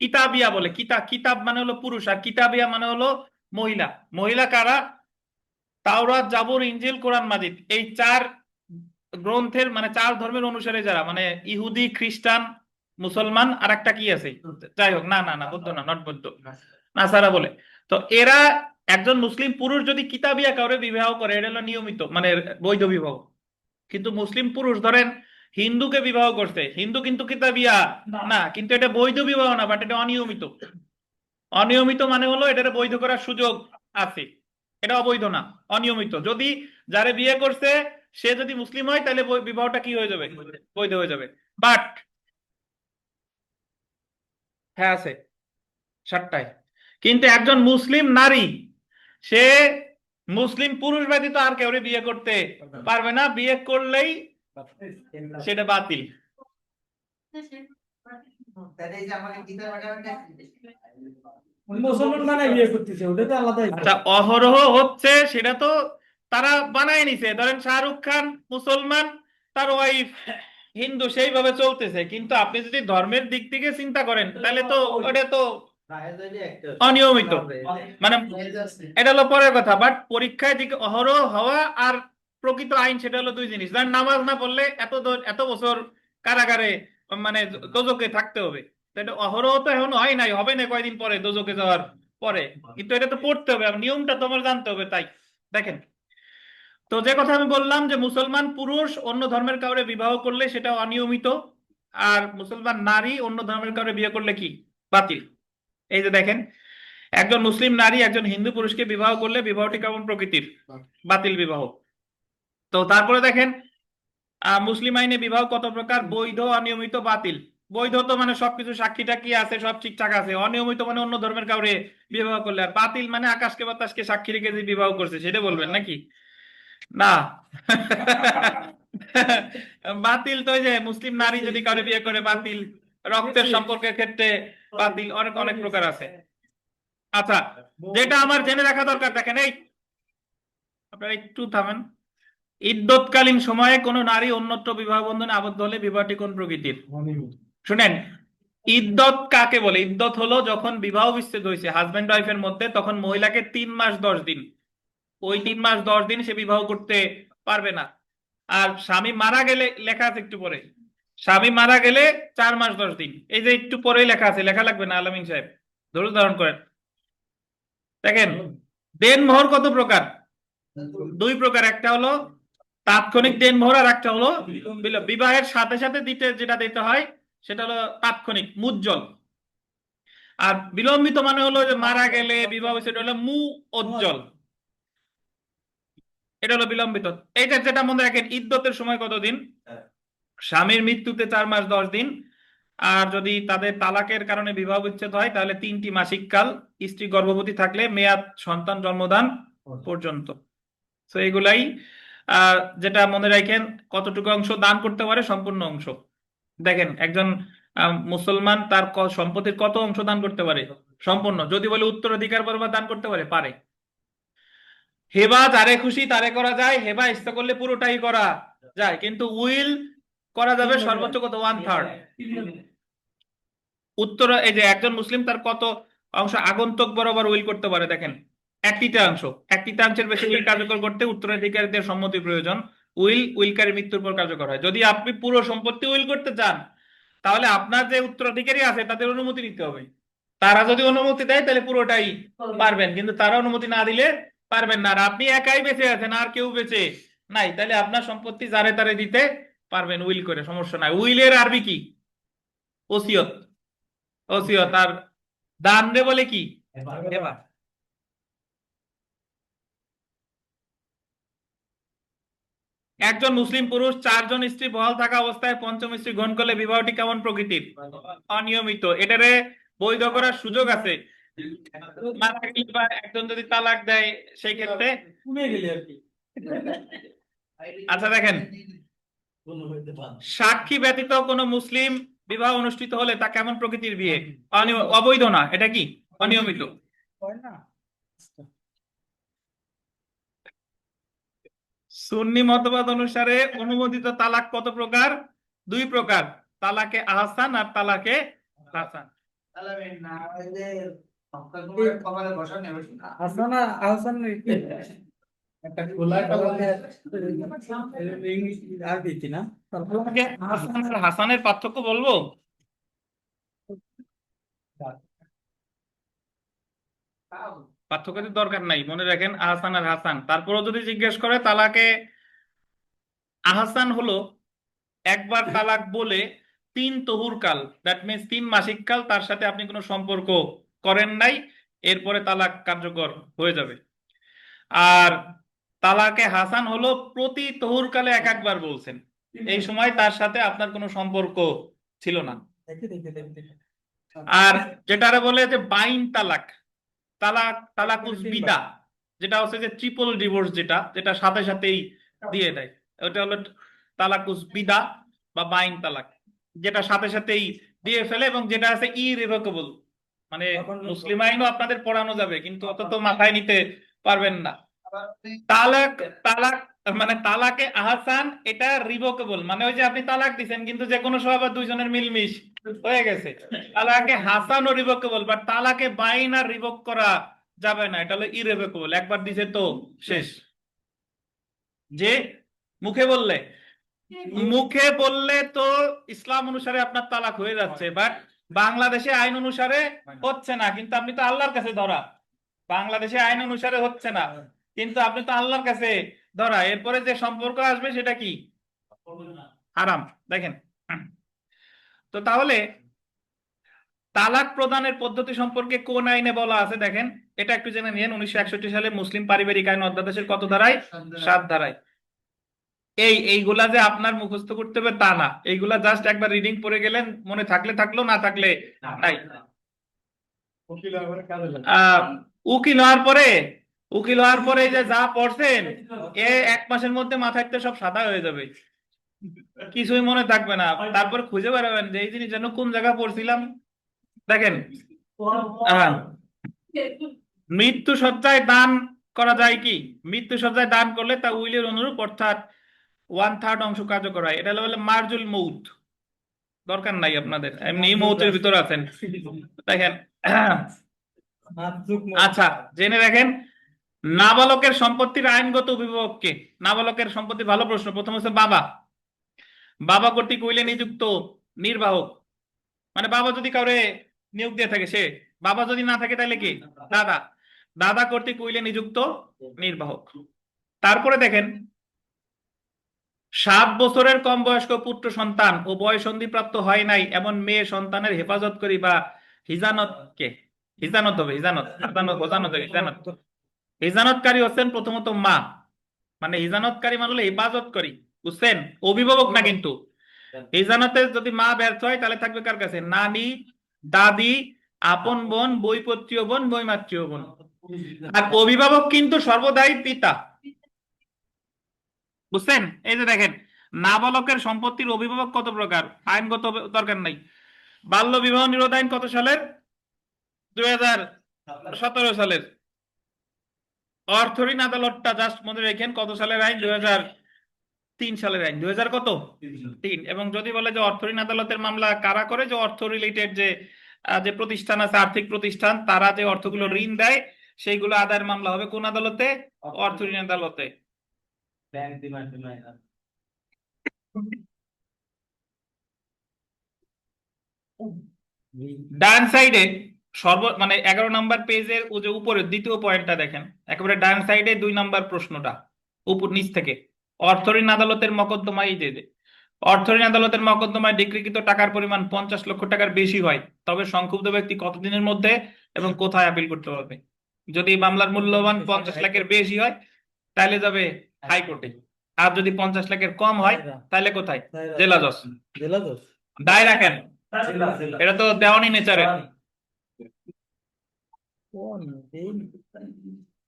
কিতাবিয়া বলে। কিতাব মানে হলো পুরুষ, আর কিতাবিয়া মানে হলো মহিলা। মহিলা কারা? তাওরাত, জাবুর, ইনজিল, কোরআন মাজিদ, এই 4 গ্রন্থের মানে 4 ধর্মের অনুসারে যারা, মানে ইহুদি, খ্রিস্টান, মুসলমান, আর একটা কি আছে, যাই হোক, না বৌদ্ধ না, নট বৌদ্ধ, নাসারা বলে। তো এরা, একজন মুসলিম পুরুষ যদি কিতাবিয়া কাউরে বিবাহ করে, এটা হলো নিয়মিত, মানে বৈধ বিবাহ। কিন্তু মুসলিম পুরুষ ধরেন হিন্দুকে বিবাহ করছে, হিন্দু কিন্তু কিতাবিয়া না, কিন্তু এটা বৈধ বিবাহ না, বাট এটা অনিয়মিত। অনিয়মিত মানে হলো এটার বৈধ করার সুযোগ আছে, এটা অবৈধ না, অনিয়মিত। যদি যারে বিয়ে করছে সে যদি মুসলিম হয় তাহলে বিবাহটা কি হয়ে যাবে? বৈধ হয়ে যাবে। বাট হ্যাঁ আছে 7টায়। কিন্তু একজন মুসলিম নারী, সে মুসলিম পুরুষ ব্যতীত আর কেউ বিয়ে করতে পারবে না। বিয়ে করলেই সেটা বাতিল। তাহলে এই যে আমাকে গীতার বাটাবাটা মুসলমান মানে বিয়ে করতেছে, ওটা তো আলাদা। আচ্ছা, অহরহ হচ্ছে, সেটা তো তারা বানায় নিছে। ধরেন শাহরুখ খান মুসলমান, তার ওয়াইফ হিন্দু, সেইভাবে চলতেছে। কিন্তু আপনি যদি ধর্মের দিক থেকে চিন্তা করেন তাহলে তো ওটা তো অনিয়মিত, মানে এটা হলো পরের কথা। বাট পরীক্ষায় দিকে অহরহ হওয়া আর প্রকৃত আইন সেটা হলো 2 জিনিস। ধরেন নামাজ না পড়লে এত বছর কারাগারে, মানে দোজকে থাকতে হবে। তো এটা অহরহ তো এখন হয় নাই, হবে না কয়দিন পরে দোজকে যাওয়ার পরে, কিন্তু এটা তো পড়তে হবে, আর নিয়মটা তোমার জানতে হবে। তাই দেখেন, তো যে কথা আমি বললাম যে মুসলমান পুরুষ অন্য ধর্মের কাউরে বিবাহ করলে সেটা অনিয়মিত, আর মুসলমান নারী অন্য ধর্মের কাউরে বিয়ে করলে কি বাতিল। এই যে দেখেন, একজন মুসলিম নারী একজন হিন্দু পুরুষকে বিবাহ করলে বিবাহটি কেমন প্রকৃতির, বাতিল বিবাহ। তো তারপরে দেখেন, মুসলিম আইনে বিবাহ কত প্রকার, বৈধ, অনিয়মিত, বাতিল। বৈধ তো মানে সবকিছু সাক্ষী টাক্ষী আছে, সব ঠিকঠাক আছে। অনিয়মিত মানে অন্য ধর্মের কাউরে বিবাহ করলে। আর বাতিল মানে আকাশকে বাতাসকে সাক্ষী রেখে যে বিবাহ করছে সেটা বলবেন নাকি? না। বাতিল তো ওই যে মুসলিম নারী যদি কাউরে বিয়ে করে বাতিল, রক্তের সম্পর্কের ক্ষেত্রে বাতিল, অনেক অনেক প্রকার আছে। আচ্ছা, যেটা আমার জেনে রাখা দরকার, দেখেন এই, আপনারা একটু থামেন। ইদ্যৎকালীন সময়ে কোনো নারী অন্যত্র বিবাহ বন্ধনে আবদ্ধ হলে বিবাহটি কোন প্রকৃতির? শুনেন, ইদ্যৎ কাকে বলে? ইদ্যৎ হলো যখন বিবাহ বিচ্ছেদ হয়েছে হাজবেন্ড ওয়াইফের মধ্যে, তখন মহিলাকে 3 মাস 10 দিন, ওই 3 মাস 10 দিন সে বিবাহ করতে পারবে না। আর স্বামী মারা গেলে, লেখা আছে একটু পরে, স্বামী মারা গেলে 4 মাস 10 দিন। এই যে একটু পরেই লেখা আছে, লেখা লাগবে না আলামিন সাহেব, ধৈর্য ধারণ করেন। দেখেন, দেনমোহর কত প্রকার? 2 প্রকার। একটা হলো তাৎক্ষণিক দেনমোহর, আর একটা হলো বিবাহের সাথে সাথে দিতে, যেটা দিতে হয় সেটা হলো তাৎক্ষণিক মুজ্জ্বল। আর বিলম্বিত মানে হলো যে মারা গেলে বিবাহ, সেটা হলো মুঅজ্জল, এটা হলো বিলম্বিত। এইটা যেটা মনে রাখেন, ইদ্যতের সময় কতদিন? স্বামীর মৃত্যুতে 4 মাস 10 দিন। আর যদি তাদের তালাকের কারণে বিবাহ বিচ্ছেদ হয় তাহলে 3টি মাসিক কাল, স্ত্রী গর্ভবতী থাকলে মেয়াদ সন্তান জন্মদান পর্যন্ত। তো এগুলাই যেটা মনে রাখেন, কতটুকু অংশ দান করতে পারে? সম্পূর্ণ অংশ। দেখেন, একজন মুসলমান তার সম্পত্তির কত অংশ দান করতে পারে? সম্পূর্ণ। যদি বলে উত্তরাধিকার পরিমাণ দান করতে পারে, পারে। হেবা যারে খুশি তারে করা যায়, হেবা ইচ্ছা করলে পুরোটাই করা যায়, কিন্তু উইল করা যাবে সর্বোচ্চ কত? 1/3। উত্তর, এই যে একজন মুসলিম তার কত অংশ আগন্তুক বরাবর উইল করতে পারে? দেখেন, 1/3। 1/3 বেশি উইল কার্যকর করতে উত্তরাধিকারীদের সম্মতি প্রয়োজন। উইলকারী মৃত্যুর পর কার্যকর হয়। যদি আপনি পুরো সম্পত্তি উইল করতে চান তাহলে আপনার যে উত্তরাধিকারী আছে তাদের অনুমতি নিতে হবে। তারা যদি অনুমতি দেয় তাহলে পুরোটাই পারবেন, কিন্তু তারা অনুমতি না দিলে পারবেন না। আর আপনি একাই বেঁচে আছেন, আর কেউ বেঁচে নাই, তাহলে আপনার সম্পত্তি যারে তারে দিতে পারবেন উইল করে, সমস্যা নাই। উইলের আরবি কি? ওসিয়ত। ওসিয়ত। আর দান রে বলে কি? হেবা। একজন মুসলিম পুরুষ 4 জন স্ত্রী বহাল থাকা অবস্থায় 5ম স্ত্রী গ্রহণ করলে বিবাহটি কেমন প্রকৃতির? অনিয়মিত। এটারে বৈধ করার সুযোগ আছে। মারা গেলে বা একজন যদি তালাক দেয় সেই ক্ষেত্রে। আচ্ছা দেখেন, সাক্ষী ব্যতীত কোনো মুসলিম বিবাহ অনুষ্ঠিত হলে তা কেমন প্রকৃতির বিয়ে? অবৈধ না, এটা কি? অনিয়মিত। সুন্নি মতবাদ অনুসারে অনুমোদিত তালাক কত প্রকার? 2 প্রকার, তালাকে আহসান আর তালাকে হাসান। কপালে বসা নেবে হাসানা আহসান একটা খোলা ইংলিশ আরবিতে না? তালাকে আহসান আর হাসানের পার্থক্য বলবো? পার্থক্য দরকার নাই, মনে রাখেন আহসান আর হাসান। তারপরেও যদি জিজ্ঞেস করে, তালাকে আহসান হলো একবার তালাক বলে 3 তহুর কাল, দ্যাট মিনস 3 মাসিক কাল তার সাথে আপনি কোনো সম্পর্ক করেন নাই, এরপরে তালাক কার্যকর হয়ে যাবে। আর তালাকে হাসান হলো প্রতি তহুর কালে একবার বলছেন, এই সময় তার সাথে আপনার কোনো সম্পর্ক ছিল না। আর যেটারে বলে যে বাইন তালাক, তালাকুস বিদা, যেটা হচ্ছে যে ট্রিপল ডিভোর্স, যেটা যেটা সাথে সাথেই দিয়ে দেয়, ওটা হলো তালাকুস বিদা বা বাইন তালাক, যেটা সাথে সাথেই দিয়ে ফেলে এবং যেটা আছে ইরিভোকেবল। মানে মুসলিম আইনও আপনাদের পড়ানো যাবে, কিন্তু অত তো মাথায় নিতে পারবেন না। তালাক, তালাক মানে তালাকে আহসান এটা রিভোকেবল, মানে ওই যে আপনি তালাক দিছেন কিন্তু যে কোনো সময় আবার 2 জনের মিলমিশ হয়ে গেছে। তালাকে হাসান ও রিভোকেবল, বাট তালাকে বাইন আর রিভোক করা যাবে না, এটা হলো ইরিভোকেবল, একবার দিছে তো শেষ। যে মুখে বললে, মুখে বললে তো ইসলাম অনুসারে আপনার তালাক হয়ে যাচ্ছে, বাট বাংলাদেশে আইন অনুসারে হচ্ছে না, কিন্তু আপনি তো আল্লাহর কাছে ধরা। বাংলাদেশে আইন অনুসারে হচ্ছে না, কিন্তু আপনি তো আল্লাহর কাছে ধরা। এরপরে যে সম্পর্ক আসবে সেটা কি? হারাম। দেখেন, তো তাহলে তালাক প্রদানের পদ্ধতি সম্পর্কে কোন আইনে বলা আছে দেখেন, এটা একটু জেনে নিন। 1961 সালে মুসলিম পারিবারিক আইন অধ্যাদেশের কত ধারায়? 7 ধারায়। এইগুলা যে আপনার মুখস্থ করতে হবে তা না, এইগুলা জাস্ট একবার রিডিং পড়ে গেলেন, মনে থাকলে থাকলো, না থাকলে নাই। আহ উকিল হওয়ার পরে এই যে যা পড়ছেন, 1 মাসের মধ্যে মাথায় তো সব সাদা হয়ে যাবে, কিছুই মনে থাকবে না। তারপর খুঁজে বেড়াবেন যে এই জিনিস যেন কোন জায়গায় পড়ছিলাম। দেখেন, আহ, মৃত্যু সজ্জায় দান করা যায় কি? মৃত্যু সজ্জায় দান করলে তা উইলের অনুরূপ, অর্থাৎ 1/3 অংশ কার্যকর হয়। এটা হলো মারজুল মৌত। দরকার নাই আপনাদের, এমনি মৌতের ভিতর আছেন। দেখেন, আচ্ছা জেনে রাখেন, নাবালকের সম্পত্তির আইনগত অভিভাবক কে? নাবালকের সম্পত্তি, ভালো প্রশ্ন। প্রথম হচ্ছে বাবা। বাবা কর্তৃক উইলে নিযুক্ত নির্বাহক, মানে বাবা যদি কাউরে নিয়োগ দিয়ে থাকে সে। বাবা যদি না থাকে তাহলে কি? দাদা। দাদা কর্তৃক উইলে নিযুক্ত নির্বাহক। তারপরে দেখেন, 7 বছরের কম বয়স্ক পুত্র সন্তান ও বয়ঃসন্ধিপ্রাপ্ত হয় নাই এমন মেয়ে সন্তানের হেফাজতকারী বা হিজানত কে? হিজানত হবে, হিজানত, হিজানতকারী হচ্ছেন প্রথমত মা। মানে হিজানতকারী মানে হলো হেফাজতকারী, বুঝছেন? অভিভাবক না কিন্তু। হিজানতে যদি মা ব্যর্থ হয় তাহলে থাকবে কার কাছে? নানি, দাদি, আপন বোন, বৈপত্রীয় বোন, বৈমাত্রীয় বোন। আর অভিভাবক কিন্তু সর্বদাই পিতা, বুঝছেন? এই যে দেখেন, নাবালকের সম্পত্তির অভিভাবক কত প্রকার, আইনগত দরকার নাই। বাল্য বিবাহ নিরোধ আইন কত সালের? 2017 সালের। অর্থ ঋণ আদালতটা জাস্ট মনে রাখেন কত সালের আইন? 2003 সালের আইন। 2000 কত? 3। এবং যদি বলে যে অর্থ ঋণ আদালতের মামলা কারা করে, যে অর্থ রিলেটেড যে প্রতিষ্ঠান আছে, আর্থিক প্রতিষ্ঠান, তারা যে অর্থগুলো ঋণ দেয় সেইগুলো আদায়ের মামলা হবে কোন আদালতে? অর্থ ঋণ আদালতে। ডান সাইডে মানে 11 নম্বর পেজের ও যে উপরে দ্বিতীয় পয়েন্টটা দেখেন, একেবারে ডান সাইডে 2 নম্বর প্রশ্নটা, উপর নিচ থেকে। অর্থ ঋণ আদালতের মকদ্দমায় অর্থ ঋণ আদালতের মকদ্দমায় ডিক্রিকৃত টাকার পরিমাণ 50 লক্ষ টাকার বেশি হয়, তবে সংক্ষুব্ধ ব্যক্তি কতদিনের মধ্যে এবং কোথায় আপিল করতে পারবে? যদি মামলার মূল্যবান 50 লাখের বেশি হয় তাহলে যাবে হাইকোর্টে, আর যদি 50 লাখের কম হয় তাহলে কোথায়? জেলা জজ। দায় রাখেন, এটা তো দেওয়ানি নেচারের।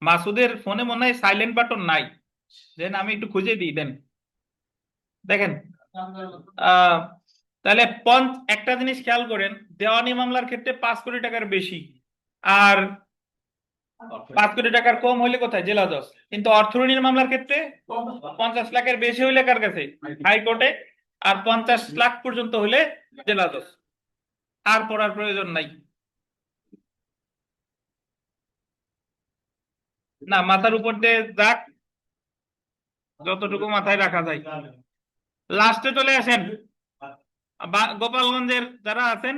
মাসুদের ফোনে মনে হয় সাইলেন্ট বাটন নাই, দেন আমি একটু খুঁজে দিই দেন। দেখেন, তাহলে একটা জিনিস খেয়াল করেন, দেওয়ানি মামলার ক্ষেত্রে 5 কোটি টাকার বেশি, আর 5 কোটি টাকার কম হইলে কোথায়? জেলা জজ। কিন্তু অর্থ ঋণের মামলার ক্ষেত্রে 50 লাখের বেশি হইলে কার কাছে? হাইকোর্টে। আর 50 লাখ পর্যন্ত হইলে জেলা জজ। আর পড়ার প্রয়োজন নাই। না, মাথার উপর দিয়ে যাক, যতটুকু মাথায় রাখা যায়। লাস্টে চলে আসেন, গোপালগঞ্জের যারা আছেন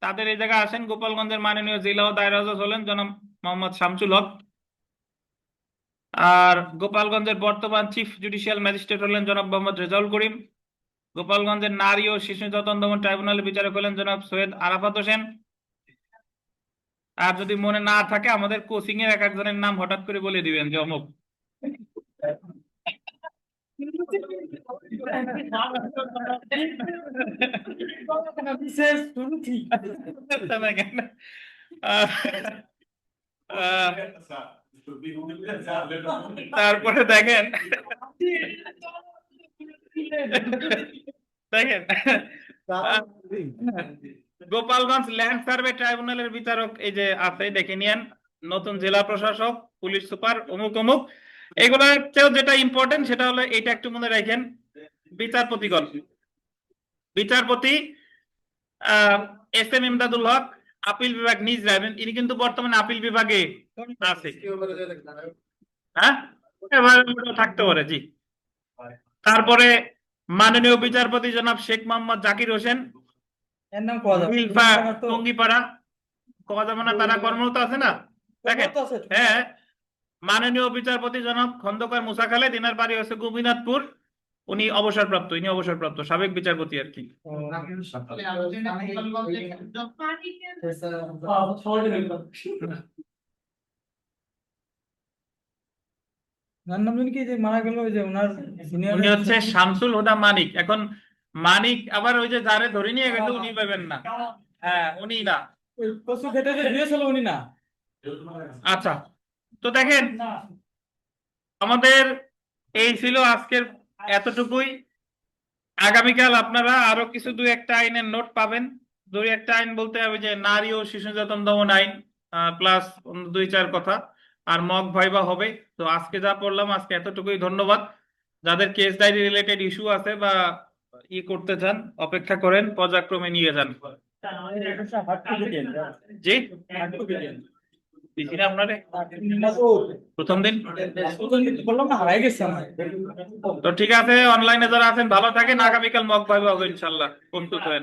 তাদের এই জায়গায় আসেন। গোপালগঞ্জের মাননীয় জেলা ও দায়রা জজ হলেন জনাব মোহাম্মদ শামসুল হক, আর গোপালগঞ্জের বর্তমান চিফ জুডিশিয়াল ম্যাজিস্ট্রেট হলেন জনাব মোহাম্মদ রেজাউল করিম। গোপালগঞ্জের নারী ও শিশু নির্যাতন দমন ট্রাইব্যুনালের বিচারক হলেন জনাব সৈয়দ আরাফাত হোসেন। আর যদি মনে না থাকে আমাদের কোচিং এর এক একজনের নাম হঠাৎ করে বলে দিবেন যে অমুক। তারপরে দেখেন, গোপালগঞ্জ ল্যান্ড সার্ভে ট্রাইব্যুনালের বিচারক এই যে আছে, দেখে নিয়েন, নতুন জেলা প্রশাসক, পুলিশ সুপার, অমুক অমুক। এগুলোর চেয়েও যেটা ইম্পর্টেন্ট সেটা হলো এটা একটু মনে রাখেন, বিচারপতিগণ। বিচারপতি এস এম ইমদাদুল হক, আপিল বিভাগ নিজ রাখবেন। ইনি কিন্তু বর্তমানে আপিল বিভাগে আছে। হ্যাঁ, থাকতে পারে, জি। তারপরে মাননীয় বিচারপতি জনাব শেখ মোহাম্মদ জাকির হোসেন, এর নাম কোয়া যাবে মিলফা টঙ্গিপাড়া কওয়া যাবে না, তারা কর্মরত আছে না। দেখেন, হ্যাঁ, মাননীয় বিচারপতি জনাব খন্দকার মুসা খালেদ, এনার বাড়ি হচ্ছে গোপীনাথপুর। উনি অবসরপ্রাপ্ত সাবেক বিচারপতি আর কি। নাম নাম কি যে মারা গেল ওই যে ওনার সিনিয়র উনি হচ্ছে শামসুল হুদা মানিক। এখন মানিক আবার ওই যে যারে ধরে নিয়ে গেছে উনি পাবেন না, হ্যাঁ উনি না। পশু খেতে যে দিয়েছিল উনি না। আচ্ছা, তো দেখেন আমাদের এই ছিল আজকের এতটুকুই। আগামীকাল আপনারা আরো কিছু দুই একটা আইনের নোট পাবেন। দুই একটা আইন বলতে হবে যে নারী ও শিশু নির্যাতন দমন আইন, প্লাস দুই চার কথা, আর মক ভাইবা হবে। তো আজকে যা পড়লাম আজকে এতটুকুই। ধন্যবাদ। যাদের কেস ডায়েরি রিলেটেড ইস্যু আছে বা করতে চান, অপেক্ষা করেন, পর্যায়ক্রমে নিয়ে যান। জি, দিছি না আপনারে প্রথম দিন। বললাম না হারাই গেছে আমার। তো ঠিক আছে, অনলাইনে যারা আছেন ভালো থাকেন। আগামীকাল মক ভাইবা হবে ইনশাল্লাহ, প্রস্তুত হন।